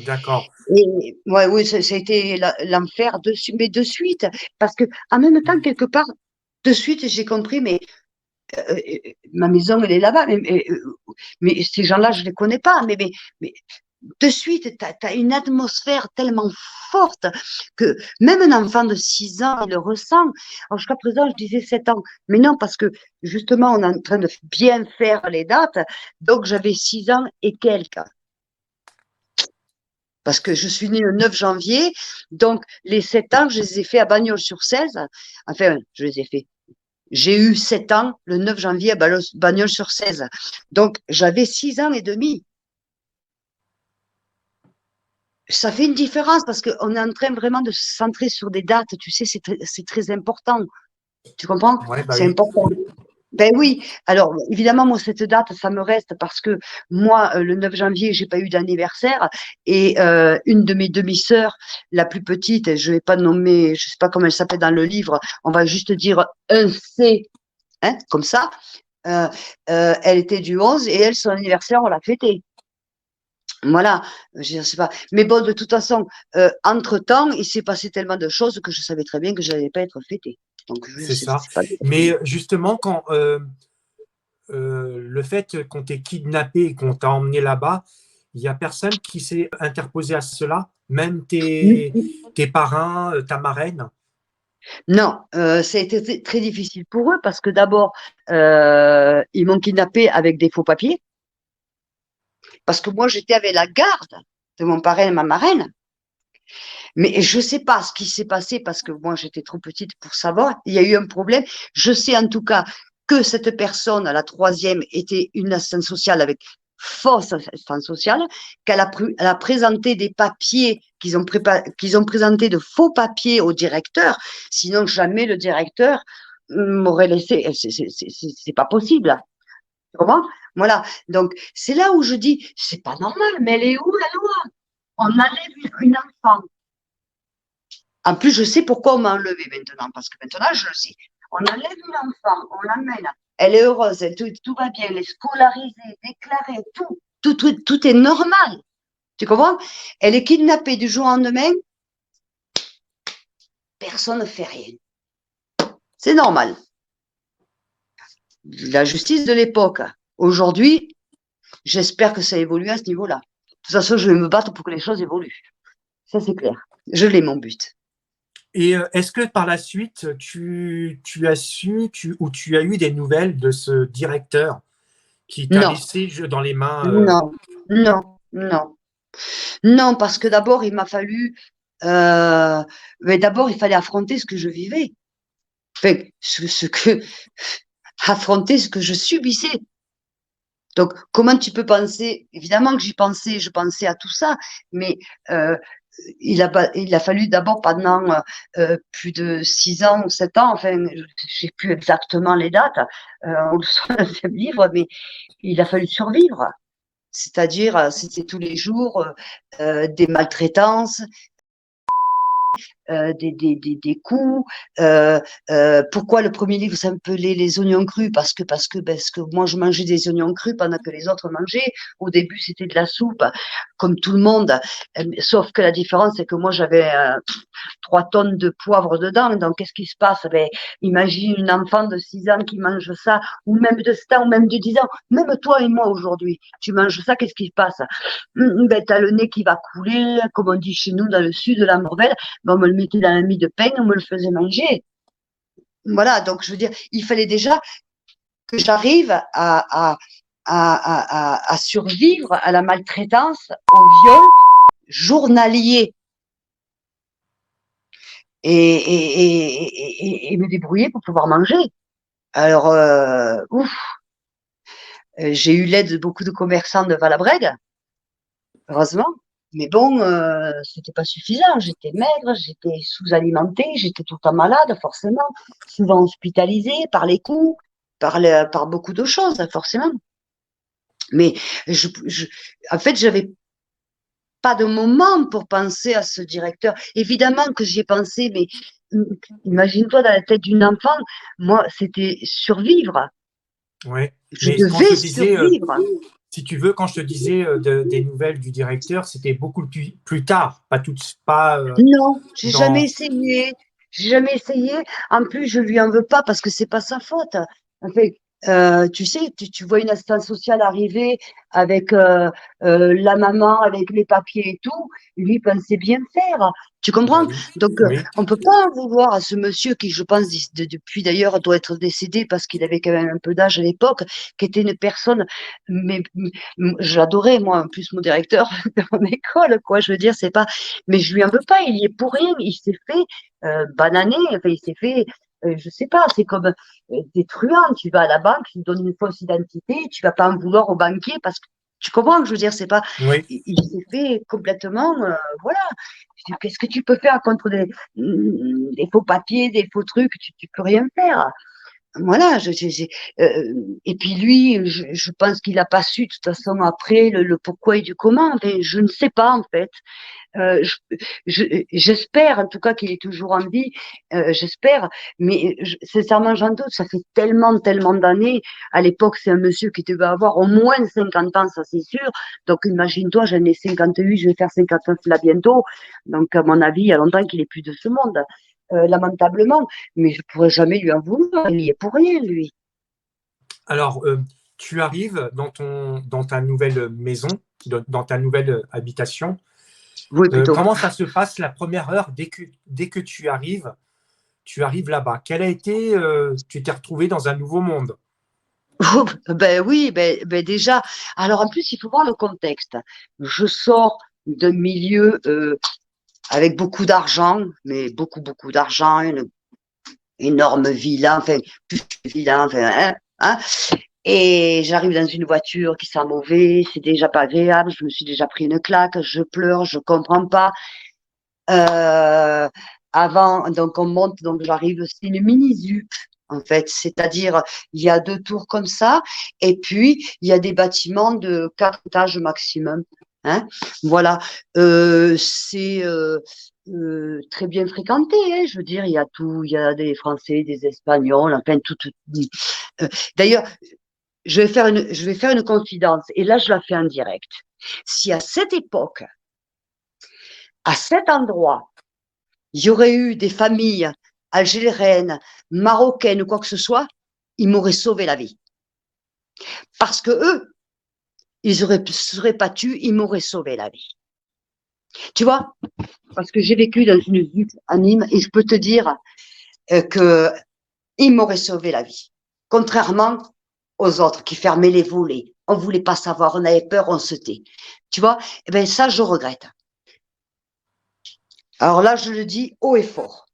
S1: D'accord.
S2: Et ouais, oui, ça a été l'enfer mais de suite, parce que en même temps, quelque part, de suite, j'ai compris, mais ma maison, elle est là-bas, mais ces gens-là, je les connais pas, mais de suite, tu as une atmosphère tellement forte que même un enfant de 6 ans, il le ressent. Alors, jusqu'à présent, je disais 7 ans, mais non, parce que justement, on est en train de bien faire les dates, donc j'avais 6 ans et quelques. Parce que je suis née le 9 janvier, donc les 7 ans, je les ai faits à Bagnols-sur-Cèze. Enfin, je les ai faits. J'ai eu 7 ans le 9 janvier à Bagnols-sur-Cèze. Donc, j'avais 6 ans et demi. Ça fait une différence parce qu'on est en train vraiment de se centrer sur des dates. Tu sais, c'est très important. Tu comprends?
S1: Ouais, bah
S2: C'est
S1: oui.
S2: important. Ben oui, alors évidemment, moi, cette date, ça me reste parce que moi, le 9 janvier, j'ai pas eu d'anniversaire et une de mes demi-sœurs, la plus petite, je vais pas nommer, je sais pas comment elle s'appelle dans le livre, on va juste dire un C, hein, comme ça. Euh, Elle était du 11 et elle, son anniversaire, on l'a fêté. Voilà, je sais pas. Mais bon, de toute façon, entre-temps, il s'est passé tellement de choses que je savais très bien que je n'allais pas être fêtée. Donc,
S1: C'est ça.
S2: c'est pas.
S1: Mais justement, quand le fait qu'on t'ait kidnappé et qu'on t'a emmené là-bas, il n'y a personne qui s'est interposé à cela, même tes parrains, ta marraine.
S2: Non, ça a été très difficile pour eux parce que d'abord, ils m'ont kidnappé avec des faux papiers parce que moi, j'étais avec la garde de mon parrain et ma marraine. Mais je ne sais pas ce qui s'est passé parce que moi, j'étais trop petite pour savoir. Il y a eu un problème. Je sais en tout cas que cette personne, la troisième, était une assistante sociale avec fausse assistante sociale, elle a présenté des papiers qu'ils ont présenté de faux papiers au directeur. Sinon, jamais le directeur m'aurait laissé. C'est pas possible. Tu comprends? Voilà. Donc, c'est là où je dis, c'est pas normal, mais elle est où la loi? On enlève une enfant. En plus, je sais pourquoi on m'a enlevé maintenant, parce que maintenant, je le sais. On enlève une enfant, on l'amène, elle est heureuse, tout va bien, elle est scolarisée, déclarée, tout est normal. Tu comprends? Elle est kidnappée du jour au lendemain, personne ne fait rien. C'est normal. La justice de l'époque. Aujourd'hui, j'espère que ça évolue à ce niveau-là. De toute façon, je vais me battre pour que les choses évoluent. Ça, c'est clair. Je l'ai, mon but.
S1: Et est-ce que par la suite, tu as su ou tu as eu des nouvelles de ce directeur qui t'a
S2: Non,
S1: laissé dans les mains
S2: non, non, non. Non, parce que d'abord, il m'a fallu. Mais d'abord, il fallait affronter ce que je vivais. Enfin, affronter ce que je subissais. Donc, comment tu peux penser? Évidemment que j'y pensais, je pensais à tout ça, mais euh, il a fallu d'abord pendant plus de 6 ans ou 7 ans, enfin, je sais plus exactement les dates, on le sait dans ce livre, mais il a fallu survivre. C'est-à-dire, c'était tous les jours des maltraitances, des coups. Pourquoi le premier livre s'appelait Les oignons crus? Parce que moi, je mangeais des oignons crus pendant que les autres mangeaient. Au début, c'était de la soupe, comme tout le monde. Sauf que la différence, c'est que moi, j'avais 3 tonnes de poivre dedans. Donc, qu'est-ce qui se passe? Ben, imagine une enfant de 6 ans qui mange ça, ou même de 7 ans, ou même de 10 ans. Même toi et moi aujourd'hui, tu manges ça, qu'est-ce qui se passe? Ben, t'as le nez qui va couler, comme on dit chez nous dans le sud de la Morvelle. Ben, on me le mettait dans la mie de pain, on me le faisait manger. Voilà, donc je veux dire, il fallait déjà que j'arrive à survivre à la maltraitance, au viol journalier et me débrouiller pour pouvoir manger. Alors, ouf, j'ai eu l'aide de beaucoup de commerçants de Valabrègue, heureusement. Mais bon, c'était pas suffisant. J'étais maigre, j'étais sous-alimentée, j'étais tout le temps malade, forcément. Souvent hospitalisée par les coups, par beaucoup de choses, forcément. Mais en fait, j'avais pas de moment pour penser à ce directeur. Évidemment que j'y ai pensé, mais imagine-toi dans la tête d'une enfant, moi, c'était survivre.
S1: Ouais.
S2: Je
S1: Mais quand je
S2: devais
S1: te disais,
S2: survivre.
S1: si tu veux, quand je te disais des nouvelles du directeur, c'était beaucoup plus tard, pas
S2: Non, j'ai jamais
S1: dans.
S2: essayé. J'ai jamais essayé. En plus, je lui en veux pas parce que c'est pas sa faute. En fait, tu sais, tu vois une assistante sociale arriver avec la maman, avec les papiers et tout. Lui pensait bien faire. Tu
S1: Bah
S2: comprends?
S1: oui,
S2: Donc,
S1: oui,
S2: on peut pas en vouloir à ce monsieur qui, je pense, depuis d'ailleurs, doit être décédé parce qu'il avait quand même un peu d'âge à l'époque, qui était une personne, mais j'adorais, moi, en plus, mon directeur de mon école, quoi. Je veux dire, c'est pas, mais je lui en veux pas, il y est pour rien, il s'est fait bananer, enfin, il s'est fait, je sais pas, c'est comme des truands, tu vas à la banque, tu donnes une fausse identité, tu vas pas en vouloir au banquier parce que tu comprends, je veux dire, c'est pas,
S1: oui.
S2: il s'est fait complètement, voilà. Je dis, qu'est-ce que tu peux faire contre des faux papiers, des faux trucs, tu peux rien faire. Voilà, et puis lui, je pense qu'il n'a pas su de toute façon après le pourquoi et du comment. Enfin, je ne sais pas en fait. Euh, j'espère en tout cas qu'il est toujours en vie, j'espère, mais sincèrement j'en doute, ça fait tellement d'années. À l'époque, c'est un monsieur qui devait avoir au moins 50 ans, ça c'est sûr. Donc imagine-toi, j'en ai 58, je vais faire 59 là bientôt. Donc à mon avis, il y a longtemps qu'il est plus de ce monde, lamentablement. Mais je pourrais jamais lui en vouloir, il y est pour rien, lui.
S1: Alors, tu arrives dans ta nouvelle maison, dans ta nouvelle habitation.
S2: Oui, plutôt.
S1: Comment ça se passe la première heure dès que tu arrives là-bas? Quel a été, tu t'es retrouvé dans un nouveau monde?
S2: Ben oui, ben déjà. Alors en plus, il faut voir le contexte. Je sors d'un milieu avec beaucoup d'argent, mais beaucoup d'argent, une énorme villa, enfin, plus que villa, enfin, hein. Et j'arrive dans une voiture qui sent mauvais, c'est déjà pas agréable, je me suis déjà pris une claque, je pleure, je comprends pas. Euh, Avant, donc on monte, donc j'arrive, c'est une mini-ZUP, en fait, c'est-à-dire il y a 2 tours comme ça, et puis il y a des bâtiments de 4 étages maximum. Hein, voilà, c'est très bien fréquenté. Hein, je veux dire, il y a tout, il y a des Français, des Espagnols, enfin tout. D'ailleurs, je vais faire une confidence, et là je la fais en direct. Si à cette époque, à cet endroit, il y aurait eu des familles algériennes, marocaines ou quoi que ce soit, ils m'auraient sauvé la vie. Parce que eux, ils auraient, seraient pas tués, ils m'auraient sauvé la vie. Tu vois? Parce que j'ai vécu dans une ville à Nîmes et je peux te dire qu'ils m'auraient sauvé la vie. Contrairement aux autres qui fermaient les volets. On ne voulait pas savoir, on avait peur, on se tait. Tu vois? Eh bien, ça, je regrette. Alors là, je le dis haut et fort.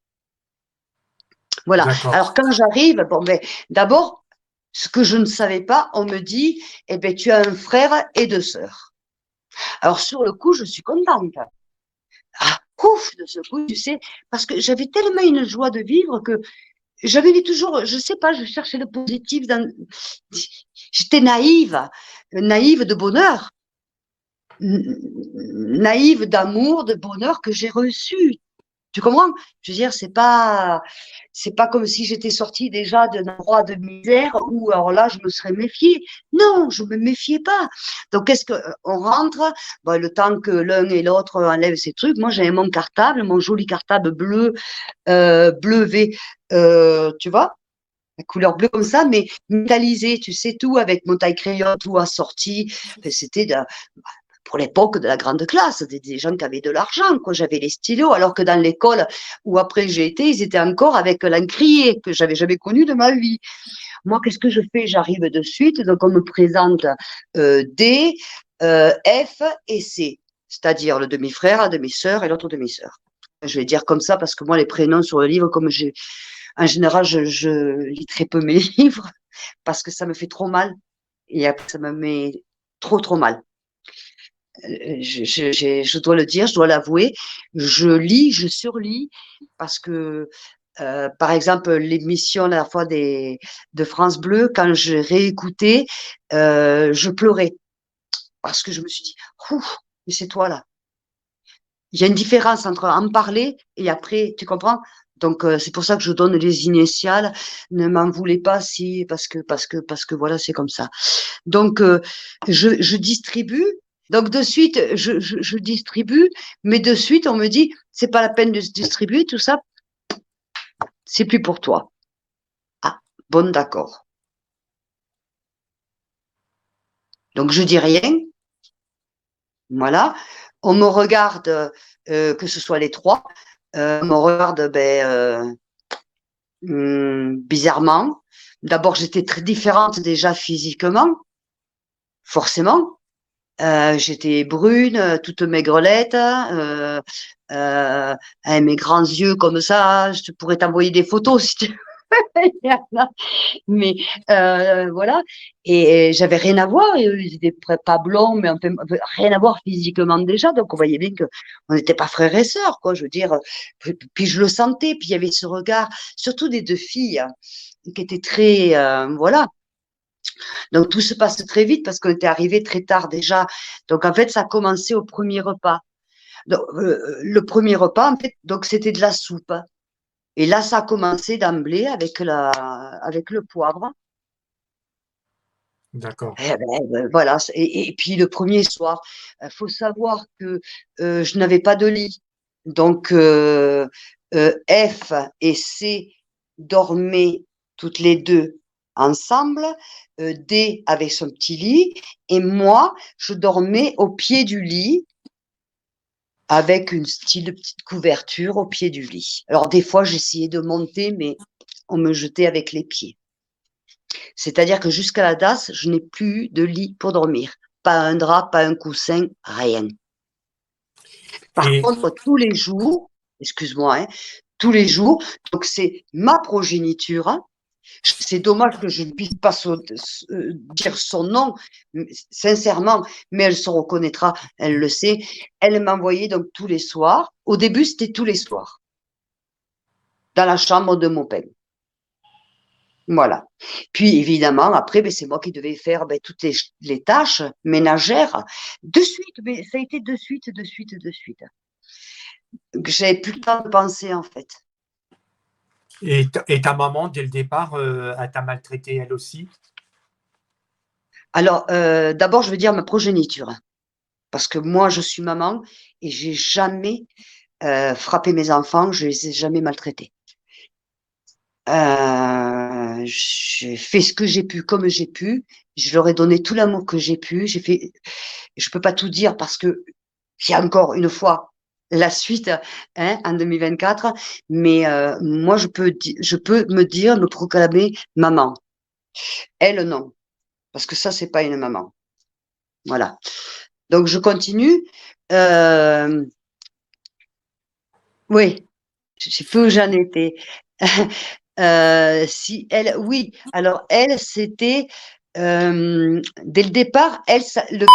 S2: Voilà.
S1: D'accord.
S2: Alors quand j'arrive, bon ben d'abord, ce que je ne savais pas, on me dit, eh ben tu as un frère et 2 sœurs. Alors sur le coup, je suis contente. Ah, ouf, de ce coup, tu sais, parce que j'avais tellement une joie de vivre que j'avais toujours, je sais pas, je cherchais le positif dans, j'étais naïve de bonheur, naïve d'amour, de bonheur que j'ai reçu. Tu comprends? Je veux dire, c'est pas comme si j'étais sortie déjà d'un endroit de misère où, alors là, je me serais méfiée. Non, je me méfiais pas. Donc, qu'est-ce que, on rentre, bon, le temps que l'un et l'autre enlèvent ces trucs, moi, j'avais mon cartable, mon joli cartable bleu, bleu V, tu vois? La couleur bleue comme ça, mais métallisé, tu sais, tout avec mon taille crayon, tout assorti. Enfin, c'était pour l'époque de la grande classe, des gens qui avaient de l'argent, quoi. J'avais les stylos, alors que dans l'école où après j'ai été, ils étaient encore avec l'encrier que j'avais jamais connu de ma vie. Moi, qu'est-ce que je fais? J'arrive de suite, donc on me présente D, F et C, c'est-à-dire le demi-frère, la demi-sœur et l'autre demi-sœur. Je vais dire comme ça parce que moi, les prénoms sur le livre, comme en général, je lis très peu mes livres parce que ça me fait trop mal et après, ça me met trop mal. Je dois le dire, je dois l'avouer, je lis, je surlis parce que, par exemple, l'émission la fois de France Bleu, quand je réécoutais, je pleurais parce que je me suis dit, ouf, mais c'est toi là. Il y a une différence entre en parler et après, tu comprends? Donc c'est pour ça que je donne les initiales. Ne m'en voulez pas si parce que voilà, c'est comme ça. Donc je distribue. Donc de suite, je distribue, mais de suite on me dit c'est pas la peine de se distribuer tout ça, c'est plus pour toi. Ah bon d'accord. Donc je dis rien. Voilà. On me regarde que ce soit les trois. On me regarde bizarrement. D'abord, j'étais très différente déjà physiquement, forcément. J'étais brune, toute maigrelette, avec mes grands yeux comme ça. Je pourrais t'envoyer des photos si tu veux. Mais voilà. Et j'avais rien à voir. Ils étaient pas blonds, mais enfin, rien à voir physiquement déjà. Donc on voyait bien que on n'était pas frères et sœurs, quoi. Je veux dire. Puis je le sentais. Puis il y avait ce regard, surtout des deux filles, hein, qui étaient très, voilà. Donc tout se passe très vite parce qu'on était arrivé très tard déjà. Donc en fait, ça a commencé au premier repas. Donc, le premier repas, en fait, donc c'était de la soupe. Et là, ça a commencé d'emblée avec le poivre.
S1: D'accord.
S2: Voilà. Et puis le premier soir, il faut savoir que je n'avais pas de lit. Donc F et C dormaient toutes les deux ensemble. D avait son petit lit et moi, je dormais au pied du lit avec une style petite couverture au pied du lit. Alors des fois, j'essayais de monter, mais on me jetait avec les pieds. C'est-à-dire que jusqu'à la DAS, je n'ai plus de lit pour dormir. Pas un drap, pas un coussin, rien. Par
S1: Et,
S2: contre, tous les jours, excuse-moi, hein, tous les jours, donc c'est ma progéniture. Hein. C'est dommage que je ne puisse pas dire son nom, sincèrement, mais elle se reconnaîtra, elle le sait. Elle m'envoyait donc tous les soirs. Au début, c'était tous les soirs, dans la chambre de mon père. Voilà. Puis évidemment, après, c'est moi qui devais faire toutes les tâches ménagères de suite. Mais ça a été de suite, de suite, de suite. J'avais plus le temps de penser en fait.
S1: et ta maman, dès le départ, elle t'a maltraité elle aussi?
S2: Alors, d'abord, je veux dire ma progéniture, hein, parce que moi, je suis maman et j'ai jamais frappé mes enfants, je les ai jamais maltraités. J'ai fait ce que j'ai pu, comme j'ai pu. Je leur ai donné tout l'amour que j'ai pu. J'ai fait, je peux pas tout dire parce que il y a encore une fois la suite hein, en 2024. Mais moi, je peux me dire, me proclamer maman. Elle, non, parce que ça, c'est pas une maman. Voilà. Donc, je continue. Euh, oui, je sais plus où j'en étais. Si elle, oui. Alors elle, c'était dès le départ, le viol, ça n'a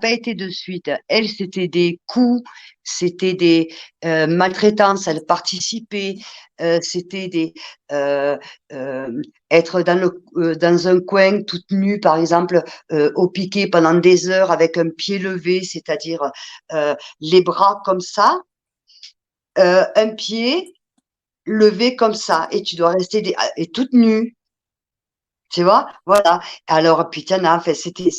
S2: pas été de suite. Elle, c'était des coups, c'était des maltraitances. Elle participait, c'était des être dans un coin toute nue, par exemple, au piquet pendant des heures avec un pied levé, c'est-à-dire les bras comme ça un pied levé comme ça, et tu dois rester et toute nue. Tu vois, voilà. Alors, puis t'en as, enfin, c'était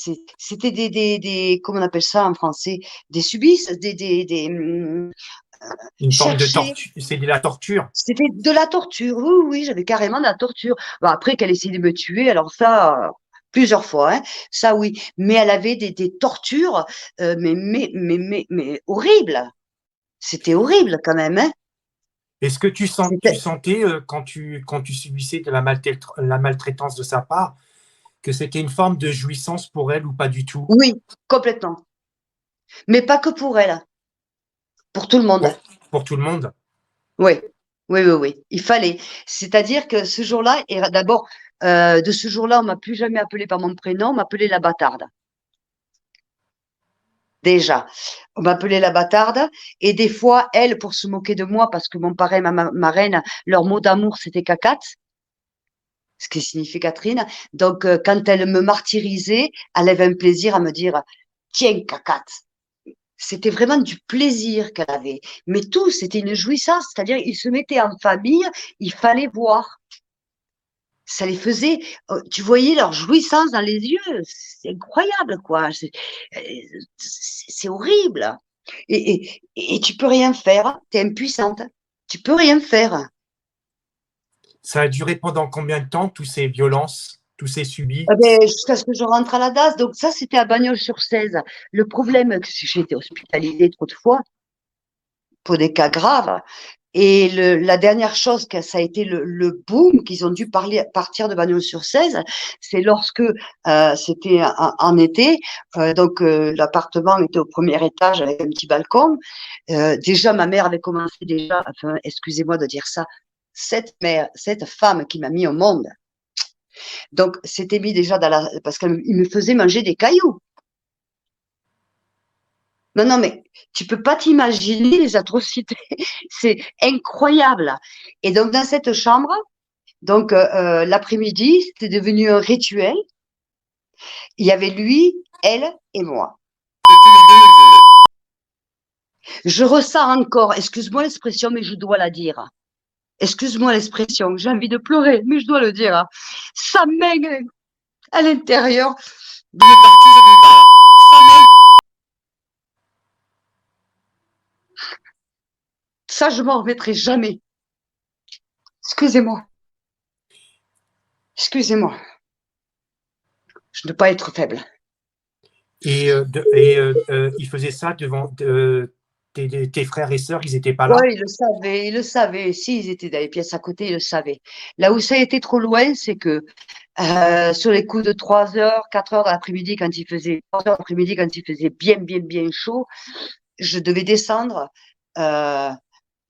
S2: comment on appelle ça en français? Des subisses,
S1: Une forme de
S2: chercher.
S1: torture, c'est de la torture.
S2: C'était de la torture. Oui, oui, j'avais carrément de la torture. Bon, après qu'elle essayait de me tuer, alors ça, plusieurs fois, hein, ça oui. Mais elle avait des tortures, mais horribles. C'était horrible quand même, hein.
S1: Est-ce que tu
S2: C'était,
S1: sentais, quand tu subissais de la maltraitance de sa part, que c'était une forme de jouissance pour elle ou pas du tout?
S2: oui, complètement. Mais pas que pour elle, pour tout le monde.
S1: Pour, pour tout le monde?
S2: Oui, oui, oui, oui. Il fallait. C'est-à-dire que ce jour-là, et d'abord, de ce jour-là, on m'a plus jamais appelé par mon prénom, on m'appelait la bâtarde. Déjà, on m'appelait la bâtarde, et des fois, elle, pour se moquer de moi, parce que mon parrain, ma reine, leur mot d'amour, c'était cacate, ce qui signifie Catherine. Donc, quand elle me martyrisait, elle avait un plaisir à me dire, tiens, cacate. C'était vraiment du plaisir qu'elle avait. Mais tout, c'était une jouissance. C'est-à-dire, ils se mettaient en famille, il fallait voir. Ça les faisait, tu voyais leur jouissance dans les yeux. C'est incroyable, quoi. C'est horrible. Et tu peux rien faire. Tu es impuissante. Tu peux rien faire.
S1: Ça a duré pendant combien de temps, toutes ces violences, tous ces subis?
S2: Eh ben, jusqu'à ce que je rentre à la DAS. Donc ça, c'était à Bagnols-sur-Cèze. Le problème, c'est que j'ai été hospitalisée trop de fois pour des cas graves. Et la dernière chose que ça a été le boom qu'ils ont dû partir de Bagnols-sur-Cèze, c'est lorsque c'était en été, donc l'appartement était au premier étage avec un petit balcon. Déjà, ma mère avait commencé déjà, enfin, excusez-moi de dire ça, cette femme qui m'a mis au monde. Donc, c'était mis déjà parce qu'il me faisait manger des cailloux. Non, non, mais tu peux pas t'imaginer les atrocités. C'est incroyable. Et donc, dans cette chambre, donc l'après-midi, c'était devenu un rituel. Il y avait lui, elle et moi. Et tous les deux me violaient. Je ressens encore, excuse-moi l'expression, mais je dois la dire. Excuse-moi l'expression, j'ai envie de pleurer, mais je dois le dire. Sa main à l'intérieur d'une partie de mon Sa main. Ça, je m'en remettrai jamais. Excusez-moi. Excusez-moi. Je ne veux pas être faible.
S1: Il faisait ça devant tes frères et sœurs, ils n'étaient pas
S2: Ouais,
S1: là?
S2: il le savait. Si, ils étaient dans les pièces à côté, il le savait. Là où ça a été trop loin, c'est que sur les coups de 3 heures, 4 heures de l'après-midi, quand il faisait 3 heures l'après-midi, quand il faisait bien, bien, bien chaud, je devais descendre euh,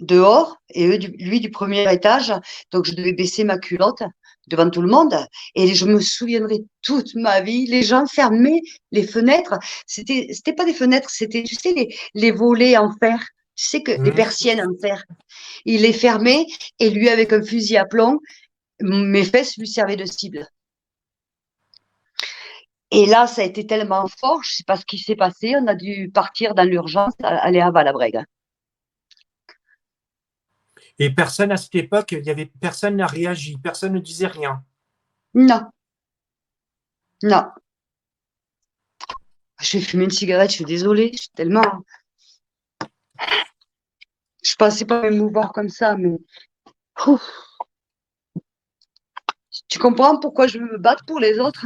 S2: dehors et lui du premier étage. Donc, je devais baisser ma culotte devant tout le monde. Et je me souviendrai toute ma vie. Les gens fermaient les fenêtres. C'était pas des fenêtres, c'était, tu sais, les volets en fer. Tu sais que les
S1: Mhm.
S2: persiennes en fer. Il les fermait et lui, avec un fusil à plomb, mes fesses lui servaient de cible. Et là, ça a été tellement fort, je sais pas ce qui s'est passé. On a dû partir dans l'urgence, aller à Valabrègue.
S1: Et personne à cette époque, il y avait personne n'a réagi, personne ne disait rien.
S2: Non, non. Je vais fumer une cigarette, je suis désolée. Je suis tellement. Je pensais pas m'émouvoir comme ça, mais. Ouf. Tu comprends pourquoi je veux me battre pour les autres?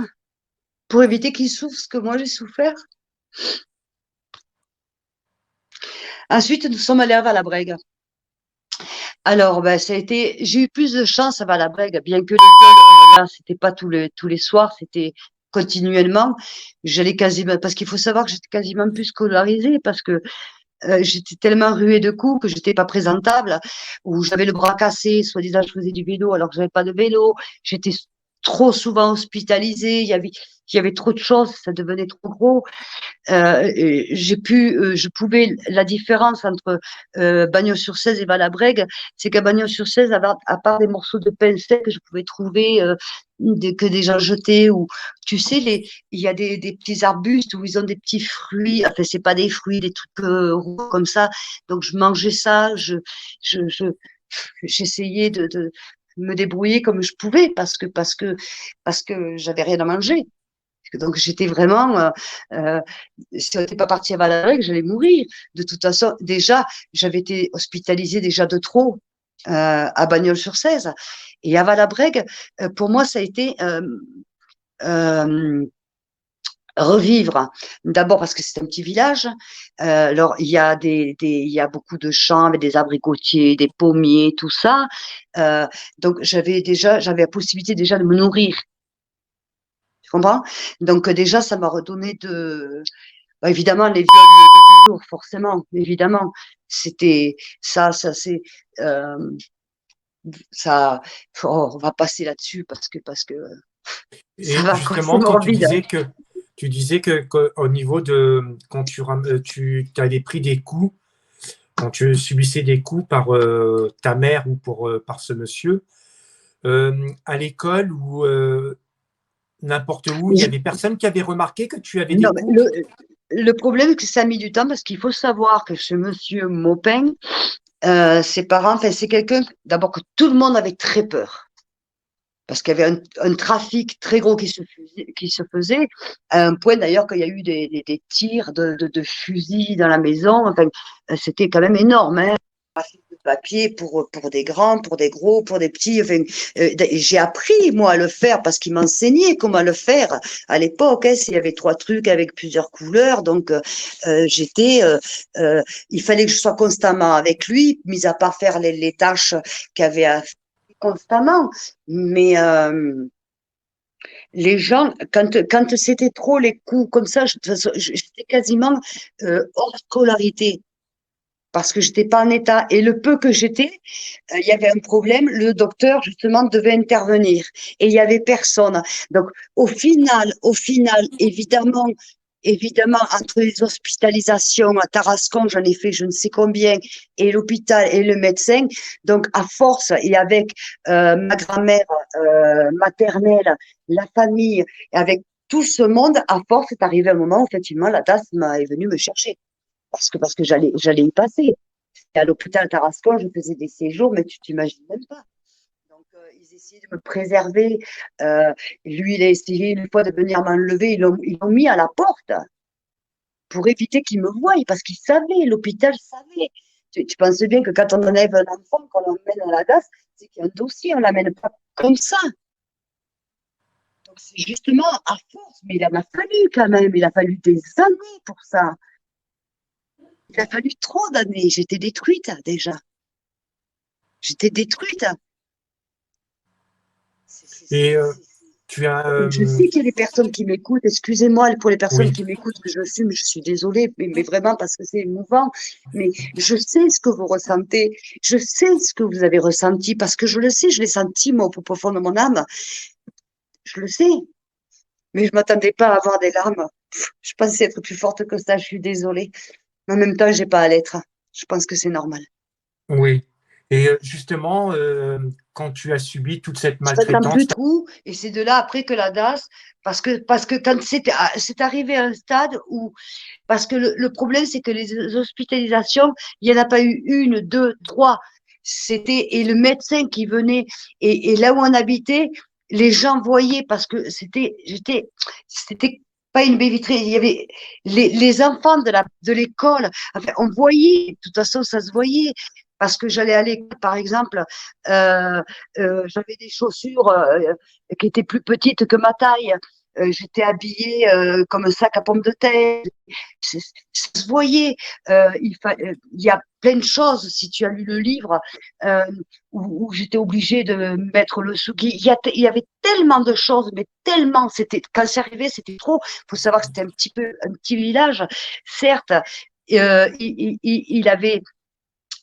S2: Pour éviter qu'ils souffrent ce que moi j'ai souffert. Ensuite, nous sommes allés à Valabrègue. Alors, ben, j'ai eu plus de chance à Valabrègue, bien que l'école, là, c'était pas tous les soirs, c'était continuellement. J'allais quasiment, parce qu'il faut savoir que j'étais quasiment plus scolarisée, parce que j'étais tellement ruée de coups que j'étais pas présentable, ou j'avais le bras cassé, soi-disant je faisais du vélo alors que j'avais pas de vélo. J'étais trop souvent hospitalisée, il y avait trop de choses, ça devenait trop gros. Je pouvais, la différence entre Bagnols-sur-Cèze et Valabrègue, c'est qu'à Bagnols-sur-Cèze, à part des morceaux de pain sec que je pouvais trouver, que des gens jetaient, ou tu sais, il y a des petits arbustes où ils ont des petits fruits, enfin, c'est pas des fruits, des trucs roux comme ça. Donc, je mangeais ça, j'essayais de me débrouiller comme je pouvais parce que j'avais rien à manger. Donc j'étais vraiment, si on n'était pas parti à Valabrègue, j'allais mourir. De toute façon, déjà, j'avais été hospitalisée déjà de trop à Bagnols-sur-Cèze. Et à Valabrègue, pour moi, ça a été euh, revivre. D'abord parce que c'est un petit village. Alors il y a il y a beaucoup de champs avec des abricotiers, des pommiers, tout ça. Donc j'avais la possibilité déjà de me nourrir. Tu comprends? Donc déjà, ça m'a redonné bah, évidemment, les viols de toujours, forcément, évidemment. C'était c'est euh, ça. Oh, on va passer là-dessus parce que ça
S1: Et
S2: va coincer
S1: justement, quand
S2: morbide.
S1: tu disais qu'au niveau de quand tu avais pris des coups, quand tu subissais des coups par ta mère ou par ce monsieur, à l'école ou n'importe où, il y avait personne qui avait remarqué que tu avais
S2: Non,
S1: des
S2: mais
S1: coups?
S2: le problème, c'est que ça a mis du temps parce qu'il faut savoir que ce monsieur Maupin, ses parents, enfin, c'est quelqu'un, d'abord, que tout le monde avait très peur. Parce qu'il y avait un trafic très gros qui se faisait, à un point d'ailleurs qu'il y a eu des tirs de fusils dans la maison. Enfin, c'était quand même énorme, hein. Trafic de papier pour des grands, pour des gros, pour des petits. Enfin, j'ai appris, moi, à le faire parce qu'il m'enseignait comment le faire à l'époque. Hein, s'il y avait 3 trucs avec plusieurs couleurs. Donc, j'étais, il fallait que je sois constamment avec lui, mis à part faire les tâches qu'il avait à faire constamment. Mais les gens, quand c'était trop les coups comme ça, j'étais quasiment hors scolarité parce que j'étais pas en état. Et le peu que j'étais, il y avait un problème. Le docteur justement devait intervenir et il y avait personne. Donc au final, évidemment, entre les hospitalisations à Tarascon, j'en ai fait je ne sais combien, et l'hôpital et le médecin. Donc à force et avec ma grand-mère maternelle, la famille, et avec tout ce monde, à force, c'est arrivé un moment où effectivement la DAS est venue me chercher parce que j'allais y passer. Et à l'hôpital Tarascon, je faisais des séjours, mais tu t'imagines même pas. Donc, ils essayaient de me préserver. Lui, il a essayé une fois de venir m'enlever. Ils l'ont mis à la porte pour éviter qu'il me voie, parce qu'il savait, l'hôpital savait. Tu penses bien que quand on enlève un enfant, qu'on l'emmène à la DAS, c'est qu'il y a un dossier, on ne l'amène pas comme ça. Donc, c'est justement à force, mais il en a fallu quand même, il a fallu des années pour ça. Il a fallu trop d'années. J'étais détruite déjà. J'étais détruite.
S1: Et tu as
S2: Je sais qu'il y a des personnes qui m'écoutent. Excusez-moi pour les personnes
S1: oui,
S2: qui m'écoutent, que je fume, je suis désolée, mais vraiment parce que c'est émouvant. Mais je sais ce que vous ressentez. Je sais ce que vous avez ressenti parce que je le sais, je l'ai senti, moi, au plus profond de mon âme. Je le sais. Mais je m'attendais pas à avoir des larmes. Je pensais être plus forte que ça. Je suis désolée. Mais en même temps, j'ai pas à l'être. Je pense que c'est normal.
S1: oui. Et justement, quand tu as subi toute cette
S2: Je t'entends
S1: maltraitance,
S2: plus trop, et c'est de là après que la DAS, parce que quand c'est arrivé à un stade où, parce que le problème, c'est que les hospitalisations, il n'y en a pas eu une, deux, trois. Et le médecin qui venait, et là où on habitait, les gens voyaient, parce que c'était pas une baie vitrée, il y avait les enfants de l'école, enfin, on voyait, de toute façon, ça se voyait, parce que j'allais aller, par exemple, euh, j'avais des chaussures qui étaient plus petites que ma taille. J'étais habillée comme un sac à pommes de terre. Ça se voyait. Il y a plein de choses, si tu as lu le livre, euh, où j'étais obligée de mettre le soukhi. Il y avait tellement de choses, mais tellement. Quand c'est arrivé, c'était trop. Il faut savoir que c'était un petit village. Certes, il avait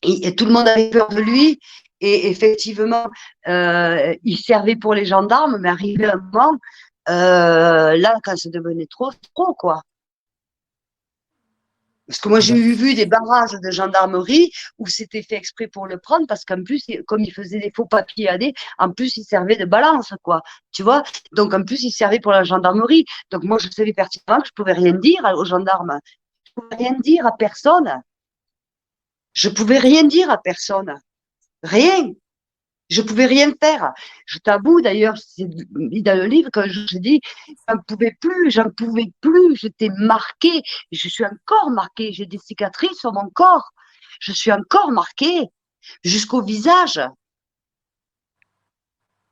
S2: et tout le monde avait peur de lui. Et effectivement, il servait pour les gendarmes, mais arrivé un moment, là, quand ça devenait trop, c'est trop, quoi. Parce que moi, j'ai vu des barrages de gendarmerie où c'était fait exprès pour le prendre, parce qu'en plus, comme il faisait des faux papiers AD, en plus, il servait de balance, quoi. Tu vois? Donc, en plus, il servait pour la gendarmerie. Donc, moi, je savais pertinemment que je pouvais rien dire aux gendarmes. Je pouvais rien dire à personne. Je pouvais rien dire à personne. Rien. Je pouvais rien faire. Je t'avoue, d'ailleurs, c'est dit dans le livre, quand j'ai dit, j'en pouvais plus, j'étais marquée, je suis encore marquée, j'ai des cicatrices sur mon corps, je suis encore marquée, jusqu'au visage.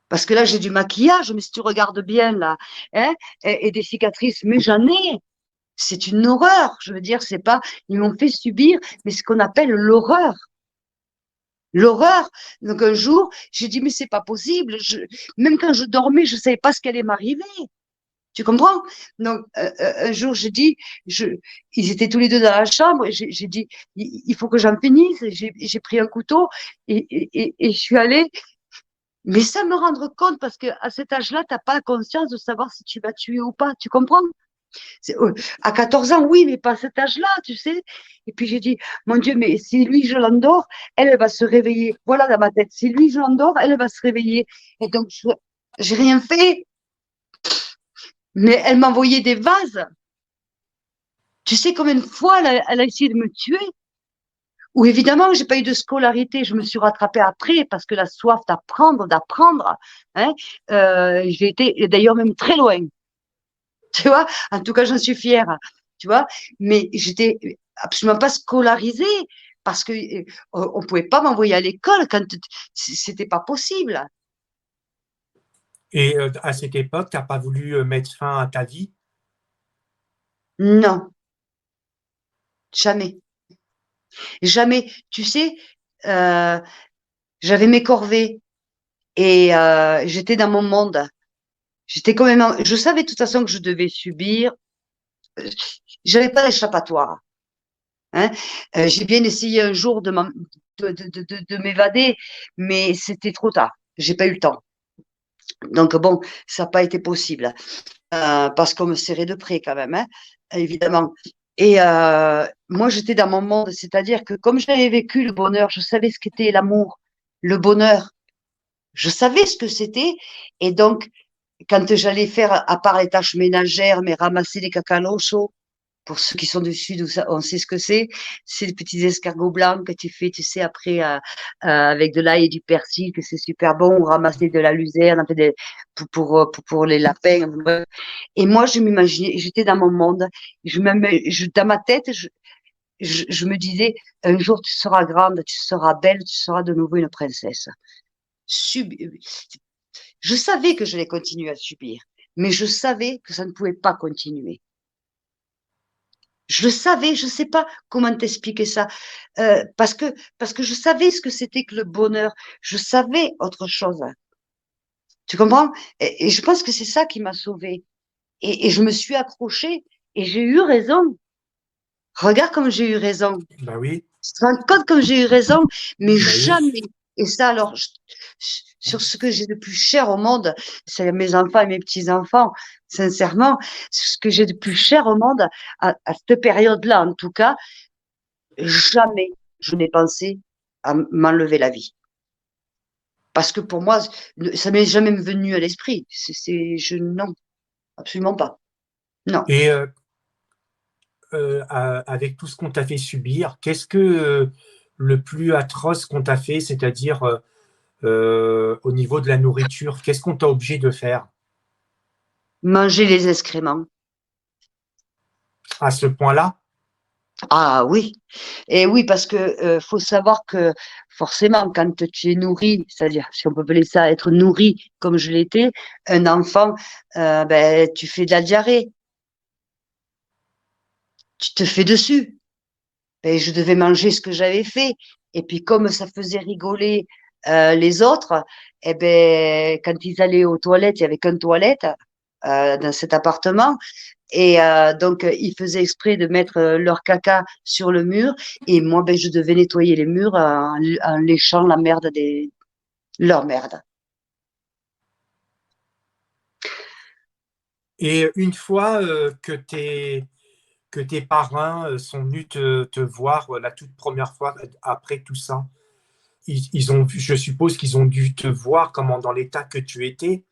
S2: Parce que là, j'ai du maquillage, mais si tu regardes bien, là, hein, et des cicatrices, mais j'en ai. C'est une horreur. Je veux dire, c'est pas, ils m'ont fait subir, mais ce qu'on appelle l'horreur. L'horreur. Donc un jour, j'ai dit, mais c'est pas possible. Même quand je dormais, je savais pas ce qui allait m'arriver. Tu comprends? Donc un jour, j'ai dit, ils étaient tous les deux dans la chambre. Et j'ai dit, il faut que j'en finisse. J'ai pris un couteau et je suis allée. Mais sans me rendre compte, parce que à cet âge-là, t'as pas conscience de savoir si tu vas tuer ou pas. Tu comprends? À 14 ans, oui, mais pas à cet âge-là, tu sais. Et puis j'ai dit, mon Dieu, mais si lui, je l'endors, elle va se réveiller. Voilà dans ma tête. Si lui, je l'endors, elle va se réveiller. Et donc, j'ai rien fait. Mais elle m'envoyait des vases. Tu sais combien de fois elle a essayé de me tuer? Ou évidemment, j'ai pas eu de scolarité. Je me suis rattrapée après parce que la soif d'apprendre, hein, j'ai été d'ailleurs même très loin. Tu vois, en tout cas, j'en suis fière. Tu vois, mais j'étais absolument pas scolarisée parce que on pouvait pas m'envoyer à l'école quand c'était pas possible.
S1: Et à cette époque, tu n'as pas voulu mettre fin à ta vie?
S2: Non, jamais, jamais. Tu sais, euh, j'avais mes corvées et j'étais dans mon monde. J'étais quand même, je savais de toute façon que je devais subir. J'avais pas d'échappatoire. Hein. J'ai bien essayé un jour de m'évader, mais c'était trop tard. J'ai pas eu le temps. Donc bon, ça n'a pas été possible parce qu'on me serrait de près quand même, hein, évidemment. Et moi, j'étais dans mon monde, c'est-à-dire que comme j'avais vécu le bonheur, je savais ce qu'était l'amour, le bonheur. Je savais ce que c'était. Et donc, quand j'allais faire, à part les tâches ménagères, mais ramasser les cacalosos, pour ceux qui sont du sud, on sait ce que c'est. C'est des petits escargots blancs que tu fais, tu sais, après, avec de l'ail et du persil, que c'est super bon, ou ramasser de la luzerne, un peu pour les lapins. Et moi, je m'imaginais, j'étais dans mon monde. Dans ma tête, je me disais, un jour, tu seras grande, tu seras belle, tu seras de nouveau une princesse. Sub- Je savais que je j'allais continuer à subir, mais je savais que ça ne pouvait pas continuer. Je le savais, je ne sais pas comment t'expliquer ça, parce que je savais ce que c'était que le bonheur. Je savais autre chose. Tu comprends? Et je pense que c'est ça qui m'a sauvée. Et je me suis accrochée et j'ai eu raison. Regarde comme j'ai eu raison.
S1: Bah oui,
S2: Tu te rends compte comme j'ai eu raison, mais
S1: bah oui.
S2: jamais. Et ça, alors, sur ce que j'ai de plus cher au monde, c'est mes enfants et mes petits-enfants, sincèrement, ce que j'ai de plus cher au monde, à cette période-là, en tout cas, jamais je n'ai pensé à m'enlever la vie. Parce que pour moi, ça m'est jamais venu à l'esprit. Non, absolument pas. Non.
S1: Et avec tout ce qu'on t'a fait subir, qu'est-ce que le plus atroce qu'on t'a fait, c'est-à-dire au niveau de la nourriture, qu'est-ce qu'on t'a obligé de faire
S2: Manger les excréments.
S1: à ce point-là?
S2: Ah oui, et oui, parce que faut savoir que forcément, quand tu es nourri, c'est-à-dire si on peut appeler ça être nourri comme je l'étais, un enfant, ben, tu fais de la diarrhée, tu te fais dessus. Ben, je devais manger ce que j'avais fait. Et puis comme ça faisait rigoler les autres, eh ben, quand ils allaient aux toilettes, il y avait qu'une toilette dans cet appartement. Et donc, ils faisaient exprès de mettre leur caca sur le mur. Et moi, ben, je devais nettoyer les murs en léchant la merde leur merde.
S1: Et une fois que tes parrains sont venus te voir la toute première fois après tout ça, je suppose qu'ils ont dû te voir comment dans l'état que tu étais.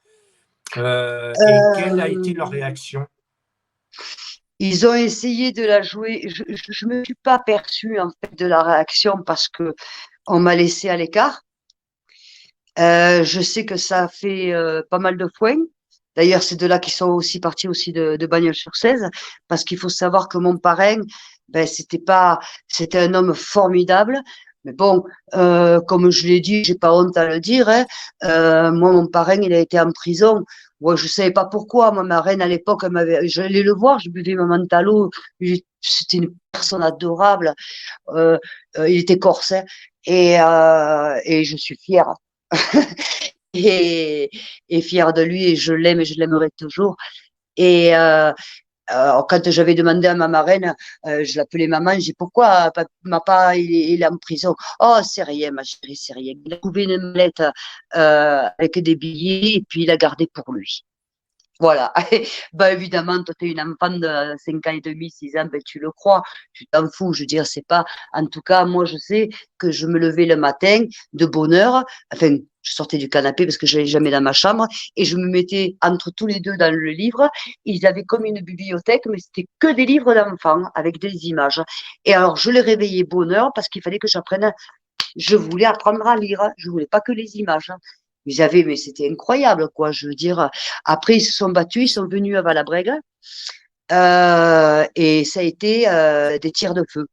S1: Et quelle a été leur
S2: Euh,
S1: réaction?
S2: Ils ont essayé de la jouer. Je me suis pas aperçue en fait de la réaction parce que on m'a laissé à l'écart. Je sais que ça a fait pas mal de foin. D'ailleurs, c'est de là qu'ils sont aussi partis aussi de Bagnols-sur-Cèze, parce qu'il faut savoir que mon parrain, ben c'était un homme formidable. Mais bon, comme je l'ai dit, j'ai pas honte à le dire, hein, moi, mon parrain, il a été en prison. Moi, je savais pas pourquoi. Moi, ma reine à l'époque, j'allais le voir, je buvais ma mentalo. C'était une personne adorable. Euh, il était corse, hein, et je suis fière. et, et fière de lui, et je l'aime et je l'aimerai toujours. Et quand j'avais demandé à ma marraine, je l'appelais maman, j'ai dit pourquoi papa il est en prison? Oh, c'est rien, ma chérie, c'est rien. Il a trouvé une mallette avec des billets et puis il a gardé pour lui. Voilà. Bah, évidemment, toi, tu es une enfant de 5 ans et demi, 6 ans, ben, tu le crois. Tu t'en fous. Je veux dire, c'est pas. En tout cas, moi, je sais que je me levais le matin de bonne heure. Enfin, je sortais du canapé parce que je n'allais jamais dans ma chambre et je me mettais entre tous les deux dans le livre. Ils avaient comme une bibliothèque, mais c'était que des livres d'enfants avec des images. Et alors, je les réveillais bonne heure parce qu'il fallait que j'apprenne. Je voulais apprendre à lire. Je voulais pas que les images. Mais c'était incroyable, quoi. Je veux dire, après, ils se sont battus, ils sont venus à Valabrègue, et ça a été des tirs de feu.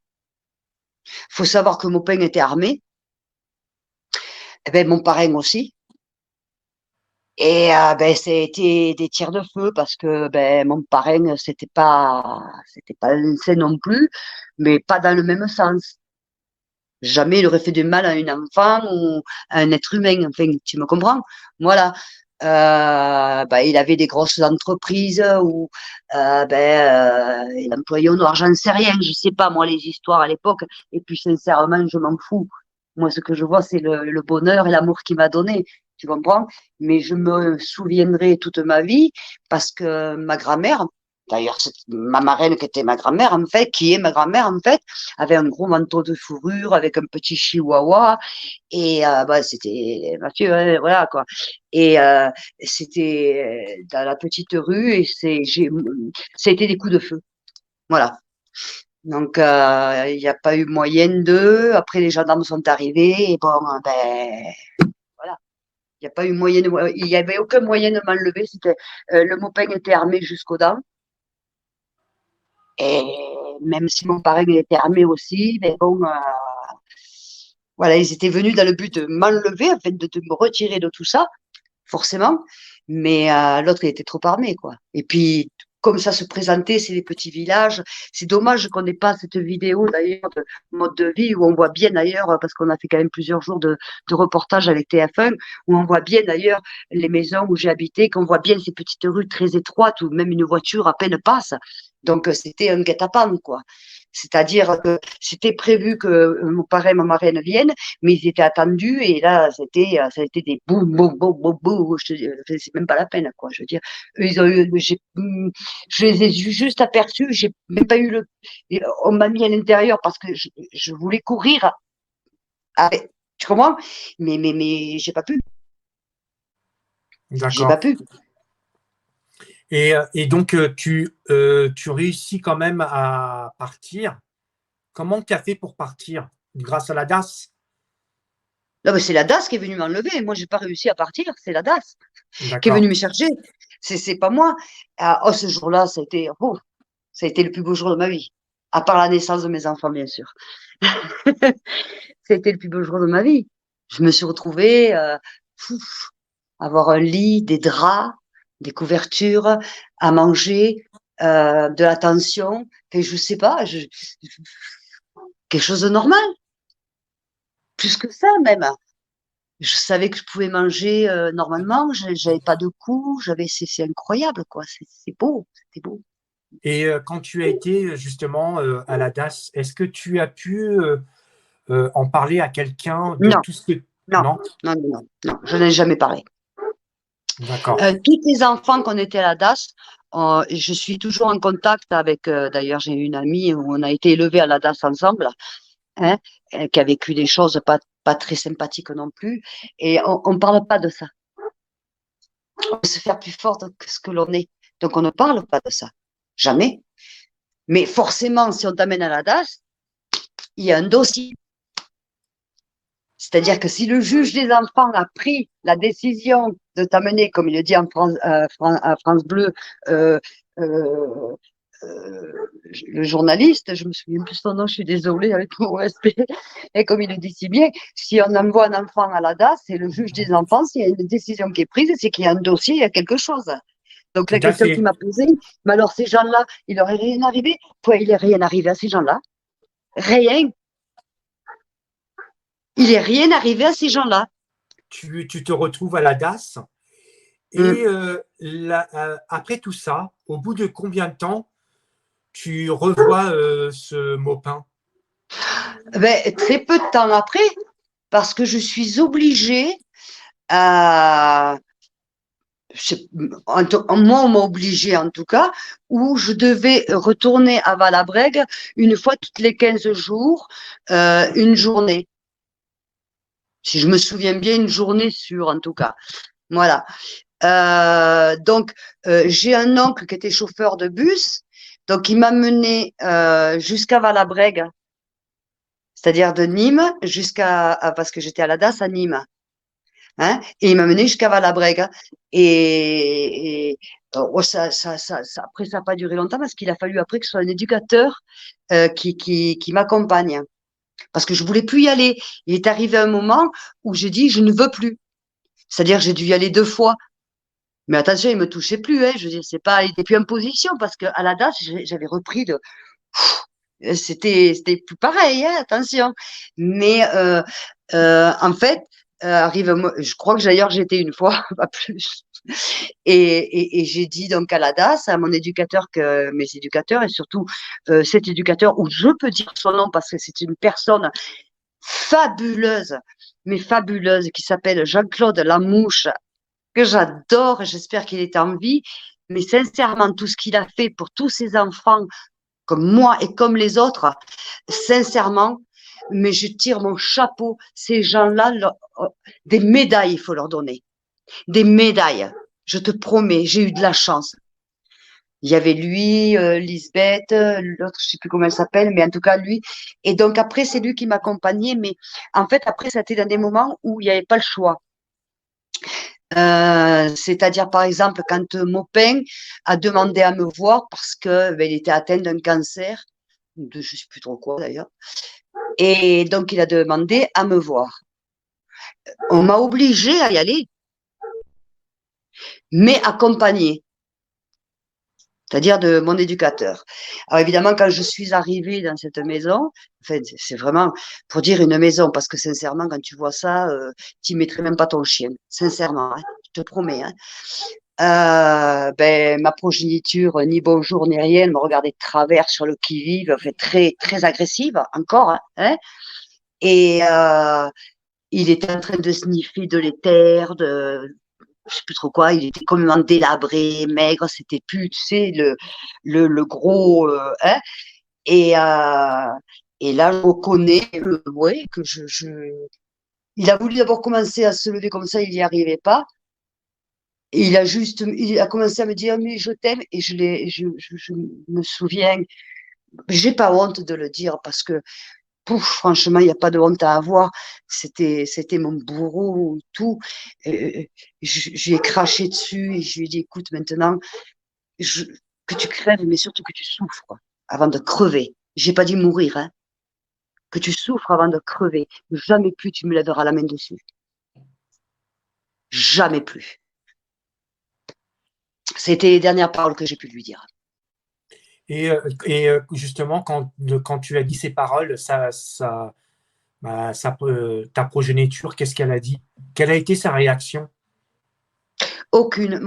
S2: Faut savoir que mon père était armé, et ben, mon parrain aussi. Et ben, ça a été des tirs de feu parce que ben, mon parrain, c'était pas lancé non plus, mais pas dans le même sens. Jamais il aurait fait du mal à un enfant ou à un être humain. Enfin, tu me comprends? Voilà. Bah, il avait des grosses entreprises où il employait au noir, j'en sais rien, je sais pas moi les histoires à l'époque. Et puis sincèrement, je m'en fous. Moi, ce que je vois, c'est le bonheur et l'amour qu'il m'a donné. Tu comprends? Mais je me souviendrai toute ma vie parce que ma grand-mère, d'ailleurs, c'est ma marraine qui était ma grand-mère en fait, qui est ma grand-mère en fait, avait un gros manteau de fourrure avec un petit chihuahua. Et bah, c'était Mathieu, hein, voilà quoi. Et c'était dans la petite rue et ça a été des coups de feu. Voilà. Donc il n'y a pas eu moyen de. Après les gendarmes sont arrivés et bon ben voilà. Il n'y a pas eu moyen il n'y avait aucun moyen de m'enlever. C'était le moped était armé jusqu'aux dents. Et même si mon parrain il était armé aussi, mais bon, voilà, ils étaient venus dans le but de m'enlever, afin de me retirer de tout ça, forcément. Mais l'autre, il était trop armé, quoi. Et puis, comme ça se présentait, c'est des petits villages. C'est dommage qu'on n'ait pas cette vidéo, d'ailleurs, de mode de vie, où on voit bien, d'ailleurs, parce qu'on a fait quand même plusieurs jours de reportage avec TF1, où on voit bien, d'ailleurs, les maisons où j'ai habité, qu'on voit bien ces petites rues très étroites, où même une voiture à peine passe. Donc, c'était un guet-apens, quoi. C'est-à-dire que c'était prévu que mon parrain et ma marraine viennent, mais ils étaient attendus et là, ça a été des boum, boum, boum, boum, boum. C'est même pas la peine, quoi. Je veux dire, eux, ils ont eu, je les ai juste aperçus, j'ai même pas eu on m'a mis à l'intérieur parce que je voulais courir avec, tu comprends? Mais j'ai pas
S1: D'accord.
S2: pu.
S1: Et donc, tu réussis quand même à partir. Comment tu as fait pour partir? Grâce à la DAS?
S2: Non, mais c'est la DAS qui est venue m'enlever. Moi, j'ai pas réussi à partir. C'est la DAS qui est
S1: D'accord.
S2: venue me chercher. C'est pas moi. Ah, oh, ce jour-là, ça a été le plus beau jour de ma vie. À part la naissance de mes enfants, bien sûr. C'était le plus beau jour de ma vie. Je me suis retrouvée, avoir un lit, des draps, des couvertures, à manger, de l'attention. Enfin, je sais pas, quelque chose de normal. Plus que ça, même. Je savais que je pouvais manger normalement. J'avais pas de coups. C'est incroyable, quoi. C'est beau. C'était beau.
S1: Et quand tu as été justement à la DAS, est-ce que tu as pu en parler à quelqu'un de
S2: Non,
S1: tout ce que...
S2: Non,
S1: Non?
S2: non, non, non, non, je n'ai jamais parlé.
S1: D'accord.
S2: Tous les enfants qu'on était à la DAS, je suis toujours en contact avec, d'ailleurs, j'ai une amie où on a été élevés à la DAS ensemble, hein, qui a vécu des choses pas très sympathiques non plus. Et on ne parle pas de ça. On veut se faire plus fort que ce que l'on est. Donc, on ne parle pas de ça. Jamais. Mais forcément, si on t'amène à la DAS, il y a un dossier. C'est-à-dire que si le juge des enfants a pris la décision de t'amener, comme il le dit en France, à France Bleu, euh, euh, euh, le journaliste, je me souviens plus son nom, je suis désolée avec mon respect, et comme il le dit si bien, si on envoie un enfant à la DAS, c'est le juge des enfants, s'il y a une décision qui est prise, c'est qu'il y a un dossier, il y a quelque chose. Donc
S1: Tout
S2: la
S1: à
S2: question qu'il
S1: fait.
S2: m'a posée, mais alors ces gens-là, il leur est rien arrivé? Pourquoi il n'est rien arrivé à ces gens-là? Rien. Il n'est rien arrivé à ces gens-là.
S1: Tu te retrouves à la DAS et
S2: Mm.
S1: après tout ça, au bout de combien de temps tu revois ce Maupin?
S2: Ben, très peu de temps après, parce que je suis obligée à. Moi, on m'a obligée en tout cas, où je devais retourner à Valabrègue une fois toutes les 15 jours, une journée. Si je me souviens bien, une journée sûre en tout cas. Voilà. Donc, j'ai un oncle qui était chauffeur de bus, donc il m'a mené jusqu'à Valabrègue, c'est-à-dire de Nîmes parce que j'étais à la DAS à Nîmes. Hein, et il m'a mené jusqu'à Valabrègue. Oh, après, ça n'a pas duré longtemps parce qu'il a fallu après que ce soit un éducateur qui m'accompagne. Parce que je voulais plus y aller. Il est arrivé un moment où j'ai dit, je ne veux plus. C'est-à-dire, j'ai dû y aller 2 fois. Mais attention, il me touchait plus. Hein, je veux dire, c'est pas, il était plus en position parce qu'à la DAS, j'avais repris de. C'était plus pareil, hein, attention. Mais en fait, je crois que d'ailleurs j'ai été une fois, pas plus. Et j'ai dit donc à la DAS, à mon éducateur, mes éducateurs, et surtout cet éducateur, où je peux dire son nom parce que c'est une personne fabuleuse, mais fabuleuse, qui s'appelle Jean-Claude Lamouche, que j'adore, et j'espère qu'il est en vie. Mais sincèrement, tout ce qu'il a fait pour tous ces enfants, comme moi et comme les autres, sincèrement, mais je tire mon chapeau. Ces gens-là, des médailles, il faut leur donner. Des médailles. Je te promets, j'ai eu de la chance. Il y avait lui, Lisbeth, l'autre, je sais plus comment elle s'appelle, mais en tout cas lui. Et donc après, c'est lui qui m'accompagnait. Mais en fait, après, ça a été dans des moments où il n'y avait pas le choix. C'est-à-dire, par exemple, quand Maupin a demandé à me voir parce que ben, il était atteint d'un cancer, de je sais plus trop quoi d'ailleurs. Et donc, il a demandé à me voir. On m'a obligé à y aller, mais accompagné, c'est-à-dire de mon éducateur. Alors, évidemment, quand je suis arrivée dans cette maison, enfin, c'est vraiment pour dire une maison, parce que sincèrement, quand tu vois ça, tu ne mettrais même pas ton chien, sincèrement, hein, je te promets. Hein. Ben, ma progéniture, ni bonjour ni rien, elle me regardait de travers sur le qui-vive, enfin, très, très agressive encore. Hein. Et il était en train de sniffer de l'éther, je sais plus trop quoi, il était complètement délabré, maigre, c'était plus, tu sais, le gros, hein, et, euh, et là, je reconnais, ouais, que il a voulu d'abord commencer à se lever comme ça, il n'y arrivait pas, et il a commencé à me dire, mais je t'aime, et je me souviens, j'ai pas honte de le dire, parce que, pouf, franchement, il n'y a pas de honte à avoir. C'était mon bourreau, tout. Je lui ai craché dessus et je lui ai dit, écoute, maintenant, je, que tu crèves, mais surtout que tu souffres avant de crever. J'ai pas dit mourir, hein. Que tu souffres avant de crever. Jamais plus tu me lèveras la main dessus. Jamais plus. C'était les dernières paroles que j'ai pu lui dire.
S1: Et justement, quand tu as dit ces paroles, ta progéniture, qu'est-ce qu'elle a dit? Quelle a été sa réaction?
S2: Aucune.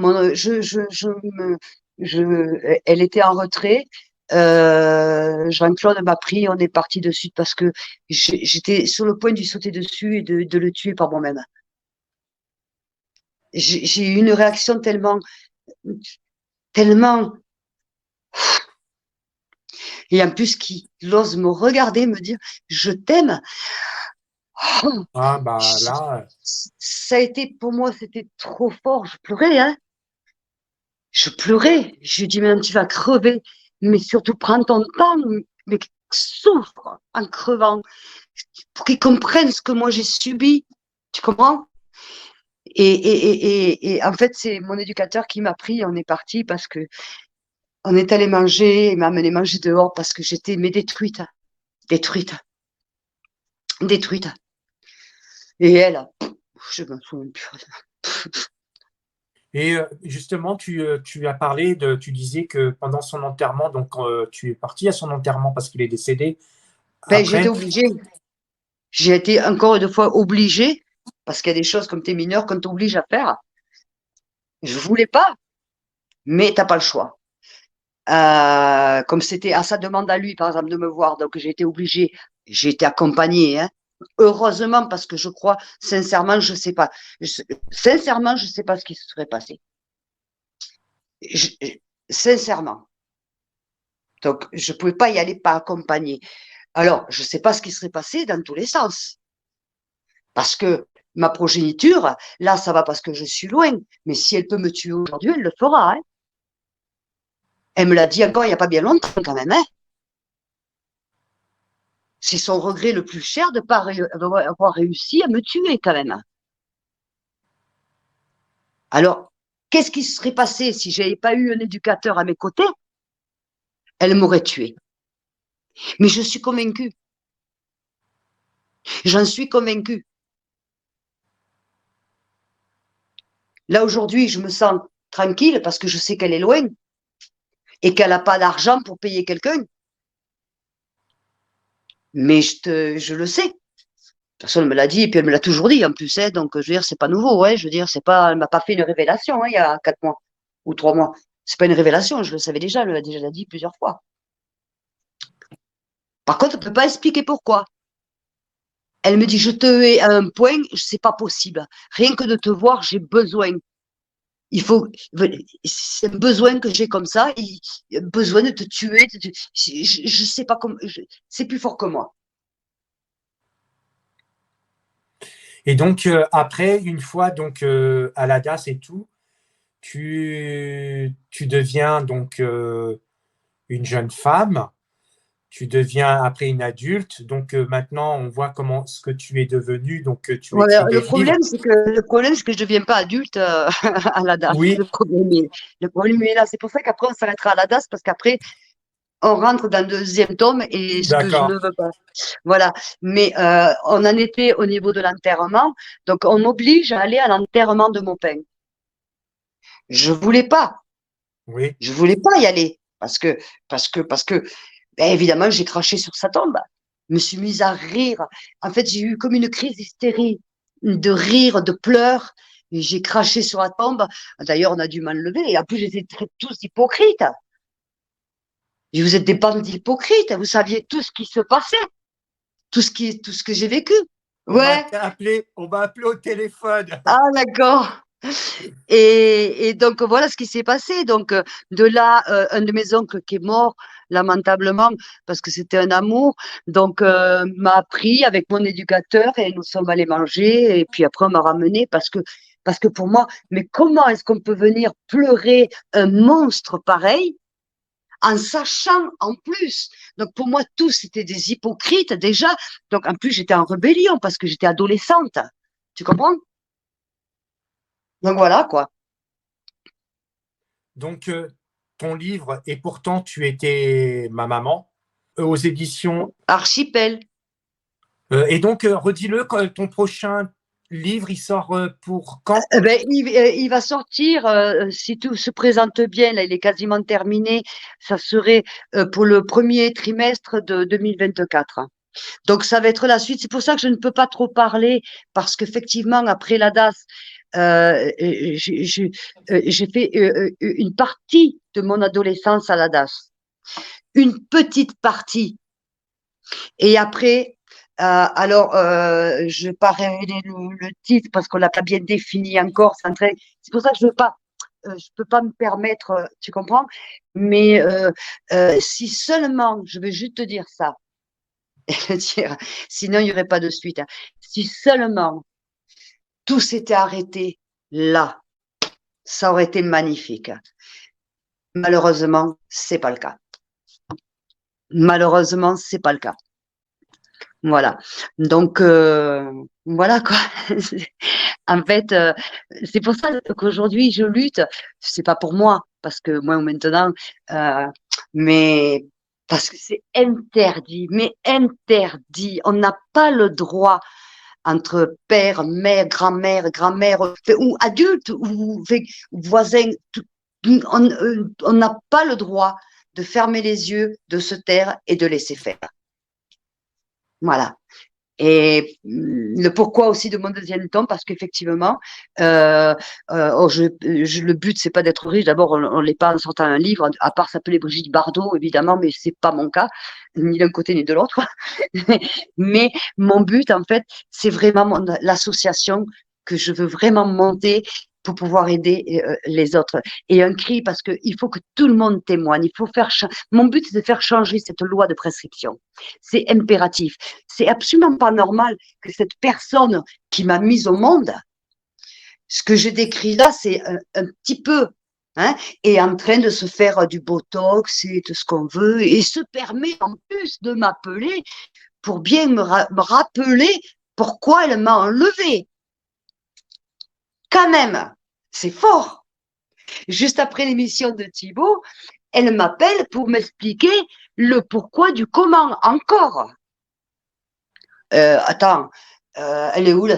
S2: Elle était en retrait. Jean-Claude m'a pris, on est parti de suite parce que j'étais sur le point de lui sauter dessus et de le tuer par moi-même. J'ai eu une réaction tellement, et en plus qu'il ose me regarder, me dire, je t'aime. Oh,
S1: Ah, bah là,
S2: ça a été, pour moi, c'était trop fort. Je pleurais, hein. Je pleurais. Je lui ai dit, mais tu vas crever. Mais surtout, prends ton temps. Mais souffre en crevant. Pour qu'ils comprennent ce que moi j'ai subi. Tu comprends? Et en fait, c'est mon éducateur qui m'a pris. On est parti parce que on est allé manger. Il m'a amené manger dehors parce que j'étais mais détruite, détruite, détruite. Et elle, je me souviens plus.
S1: et justement, tu as parlé tu disais que pendant son enterrement, donc tu es parti à son enterrement parce qu'il est décédé.
S2: Ben, j'ai été
S1: Après,
S2: obligée. J'ai été encore une fois obligée parce qu'il y a des choses comme t'es mineur qu'on t'oblige à faire. Je voulais pas, mais t'as pas le choix. Comme c'était à sa demande à lui, par exemple, de me voir, donc j'ai été obligée, j'ai été accompagnée, hein. Heureusement, parce que je crois, sincèrement, je sais pas. Sincèrement, je sais pas ce qui se serait passé. Je- Sincèrement. Donc, je pouvais pas y aller pas accompagnée. Alors, je sais pas ce qui serait passé dans tous les sens. Parce que ma progéniture, là, ça va parce que je suis loin. Mais si elle peut me tuer aujourd'hui, elle le fera, hein. Elle me l'a dit encore il n'y a pas bien longtemps, quand même, hein. C'est son regret le plus cher de ne pas avoir réussi à me tuer, quand même. Alors, qu'est-ce qui se serait passé si j'avais pas eu un éducateur à mes côtés? Elle m'aurait tué. Mais je suis convaincue. J'en suis convaincue. Là, aujourd'hui, je me sens tranquille parce que je sais qu'elle est loin et qu'elle n'a pas d'argent pour payer quelqu'un. Mais je le sais. Personne me l'a dit, et puis elle me l'a toujours dit en plus, hein, donc je veux dire, c'est pas nouveau, ouais, je veux dire, c'est pas, elle m'a pas fait une révélation, hein, il y a 4 mois ou 3 mois. C'est pas une révélation, je le savais déjà, elle l'a déjà dit plusieurs fois. Par contre, elle peut pas expliquer pourquoi. Elle me dit, je te hais à un point, c'est pas possible. Rien que de te voir, j'ai besoin. Il faut, c'est un besoin que j'ai comme ça, besoin de te tuer. Je sais pas comment, c'est plus fort que moi.
S1: et donc après, une fois donc à la DAS et tout, tu deviens donc une jeune femme. Tu deviens après une adulte, donc maintenant on voit comment ce que tu es devenu, donc tu
S2: Voilà,
S1: écris des livres.
S2: le problème, c'est que je deviens pas adulte à la DAS.
S1: Oui,
S2: Le problème est là. C'est pour ça qu'après, on s'arrêtera à la DAS parce qu'après, on rentre dans le deuxième tome et ce que je ne
S1: d'accord.
S2: veux pas. Voilà. Mais on en était au niveau de l'enterrement. Donc, on m'oblige à aller à l'enterrement de mon père. Je voulais pas.
S1: Oui.
S2: Je voulais pas y aller parce que, ben, évidemment, j'ai craché sur sa tombe. Je me suis mise à rire. En fait, j'ai eu comme une crise d'hystérie, de rire, de pleurs. Et j'ai craché sur la tombe. D'ailleurs, on a dû m'enlever. Et en plus, j'étais tous hypocrites. Et vous êtes des bandes d'hypocrites. Vous saviez tout ce qui se passait, tout ce que j'ai vécu. Ouais.
S1: On m'a appelé au téléphone.
S2: Ah, d'accord. Et donc voilà ce qui s'est passé. Donc de là, un de mes oncles qui est mort lamentablement parce que c'était un amour, donc m'a pris avec mon éducateur et nous sommes allés manger et puis après on m'a ramené parce que pour moi, mais comment est-ce qu'on peut venir pleurer un monstre pareil en sachant en plus. Donc pour moi tous c'était des hypocrites déjà. Donc en plus j'étais en rébellion parce que j'étais adolescente. Tu comprends? Donc voilà quoi.
S1: Donc ton livre, et pourtant tu étais ma maman, aux éditions.
S2: Archipel.
S1: Et donc redis-le, ton prochain livre, il sort pour quand?
S2: Ben, il va sortir, si tout se présente bien, là, il est quasiment terminé, ça serait pour le premier trimestre de 2024. Donc, ça va être la suite. C'est pour ça que je ne peux pas trop parler, parce qu'effectivement, après la DAS, j'ai fait une partie de mon adolescence à la DAS. une petite partie. Et après, je ne vais pas révéler le titre parce qu'on l'a pas bien défini encore. C'est pour ça que je peux pas me permettre, tu comprends? Mais si seulement, je vais juste te dire ça, et le dire, sinon il n'y aurait pas de suite, hein. Si seulement tout s'était arrêté là, ça aurait été magnifique. Malheureusement, c'est pas le cas. Malheureusement, c'est pas le cas. Voilà. Donc, voilà quoi. En fait, c'est pour ça qu'aujourd'hui, je lutte. C'est pas pour moi, parce que moi, maintenant, mais parce que c'est interdit, mais interdit. On n'a pas le droit entre père, mère, grand-mère, ou adulte, ou voisin. On n'a pas le droit de fermer les yeux, de se taire et de laisser faire. Voilà. Et le pourquoi aussi de mon deuxième tome, parce qu'effectivement, le but, c'est pas d'être riche. D'abord, on l'est pas en sortant un livre, à part s'appeler Brigitte Bardot, évidemment, mais c'est pas mon cas, ni d'un côté ni de l'autre. Mais mon but, en fait, c'est vraiment l'association que je veux vraiment monter pour pouvoir aider les autres. Et un cri, parce qu'il faut que tout le monde témoigne. Il faut mon but, c'est de faire changer cette loi de prescription. C'est impératif. C'est absolument pas normal que cette personne qui m'a mise au monde, ce que je décris là, c'est un petit peu, hein, est en train de se faire du botox et de ce qu'on veut, et se permet en plus de m'appeler pour bien me rappeler pourquoi elle m'a enlevé. Quand même, c'est fort. Juste après l'émission de Thibaut, elle m'appelle pour m'expliquer le pourquoi du comment encore. Attends, elle est où là?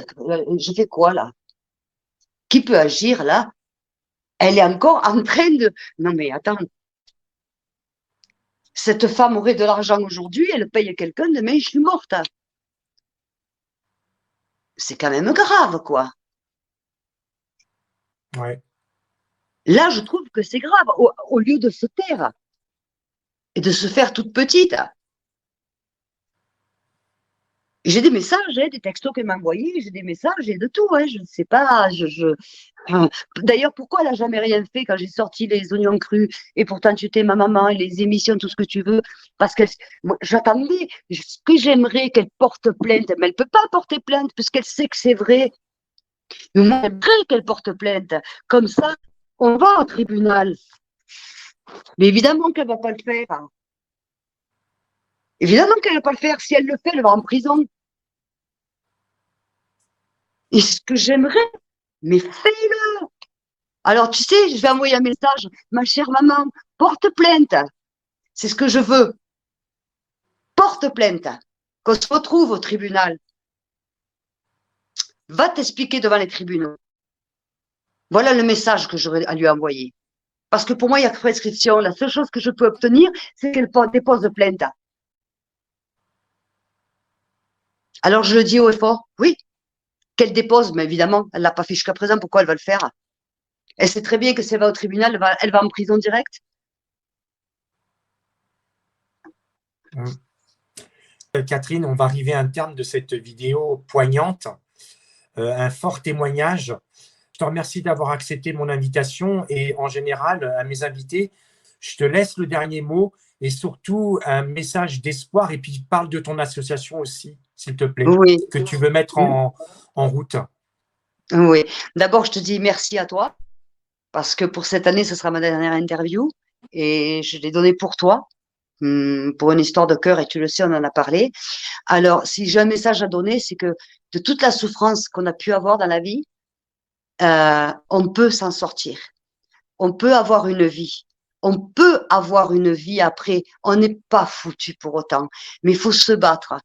S2: Je fais quoi là? Qui peut agir là? Elle est encore en train de... Non mais attends, cette femme aurait de l'argent aujourd'hui, elle paye quelqu'un, demain je suis morte. C'est quand même grave, quoi.
S1: Ouais.
S2: Là, je trouve que c'est grave, au lieu de se taire et de se faire toute petite. J'ai des messages, des textos qu'elle m'a envoyés, j'ai des messages et de tout, je ne sais pas. D'ailleurs, pourquoi elle n'a jamais rien fait quand j'ai sorti les oignons crus et pourtant tu étais ma maman et les émissions, tout ce que tu veux? Parce que j'attendais, ce que j'aimerais qu'elle porte plainte, mais elle ne peut pas porter plainte puisqu'elle sait que c'est vrai. Mais moi, j'aimerais qu'elle porte plainte. Comme ça, on va au tribunal. Mais évidemment qu'elle ne va pas le faire. Évidemment qu'elle ne va pas le faire. Si elle le fait, elle va en prison. Et ce que j'aimerais, mais fais-le. Alors, tu sais, je vais envoyer un message. Ma chère maman, porte plainte. C'est ce que je veux. Porte plainte. Qu'on se retrouve au tribunal. Va t'expliquer devant les tribunaux. Voilà le message que j'aurais à lui envoyer. Parce que pour moi, il y a prescription. La seule chose que je peux obtenir, c'est qu'elle dépose plainte. Alors, je le dis haut et fort. Oui, qu'elle dépose, mais évidemment, elle ne l'a pas fait jusqu'à présent. Pourquoi elle va le faire? Elle sait très bien que si elle va au tribunal, elle va en prison directe.
S1: Catherine, on va arriver à un terme de cette vidéo poignante, un fort témoignage. Je te remercie d'avoir accepté mon invitation et en général, à mes invités, je te laisse le dernier mot et surtout un message d'espoir et puis parle de ton association aussi, s'il te plaît,
S2: Oui.
S1: que tu veux mettre en route.
S2: Oui. D'abord, je te dis merci à toi parce que pour cette année, ce sera ma dernière interview et je l'ai donnée pour toi, pour une histoire de cœur et tu le sais, on en a parlé. Alors, si j'ai un message à donner, c'est que de toute la souffrance qu'on a pu avoir dans la vie, on peut s'en sortir. On peut avoir une vie. On peut avoir une vie après. On n'est pas foutu pour autant. Mais il faut se battre.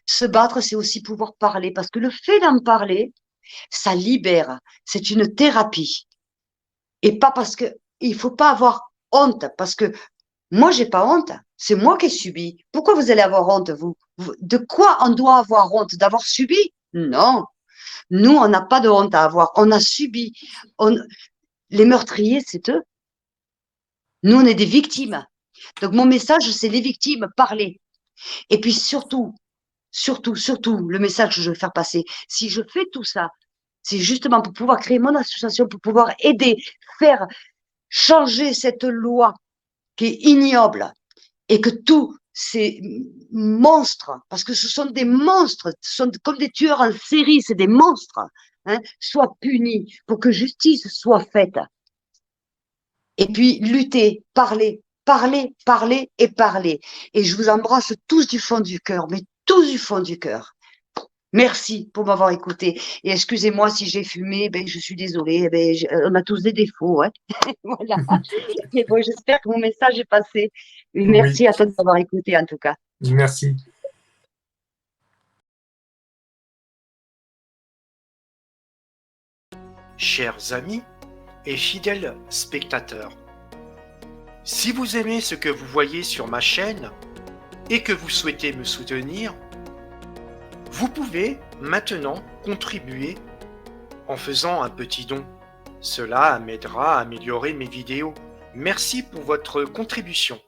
S2: Se battre, c'est aussi pouvoir parler. Parce que le fait d'en parler, ça libère. C'est une thérapie. Et pas parce que il faut pas avoir honte. Parce que moi, j'ai pas honte. C'est moi qui ai subi. Pourquoi vous allez avoir honte, vous? De quoi on doit avoir honte? D'avoir subi? Non. Nous, on n'a pas de honte à avoir. On a subi. Les meurtriers, c'est eux. Nous, on est des victimes. Donc, mon message, c'est les victimes, parlez. Et puis surtout, le message que je veux faire passer, si je fais tout ça, c'est justement pour pouvoir créer mon association, pour pouvoir aider, faire changer cette loi qui est ignoble et que tous ces monstres, parce que ce sont des monstres, ce sont comme des tueurs en série, c'est des monstres, hein, soient punis pour que justice soit faite. Et puis lutter, parler, parler, parler et parler. Et je vous embrasse tous du fond du cœur, mais tous du fond du cœur. Merci pour m'avoir écouté. Et excusez-moi si j'ai fumé, ben, je suis désolée. Ben, on a tous des défauts. Hein. Voilà. Mais bon, j'espère que mon message est passé.
S1: Oui,
S2: Merci à toi de m'avoir écouté en tout cas.
S1: merci. Chers amis et fidèles spectateurs, si vous aimez ce que vous voyez sur ma chaîne et que vous souhaitez me soutenir, vous pouvez maintenant contribuer en faisant un petit don. Cela m'aidera à améliorer mes vidéos. Merci pour votre contribution.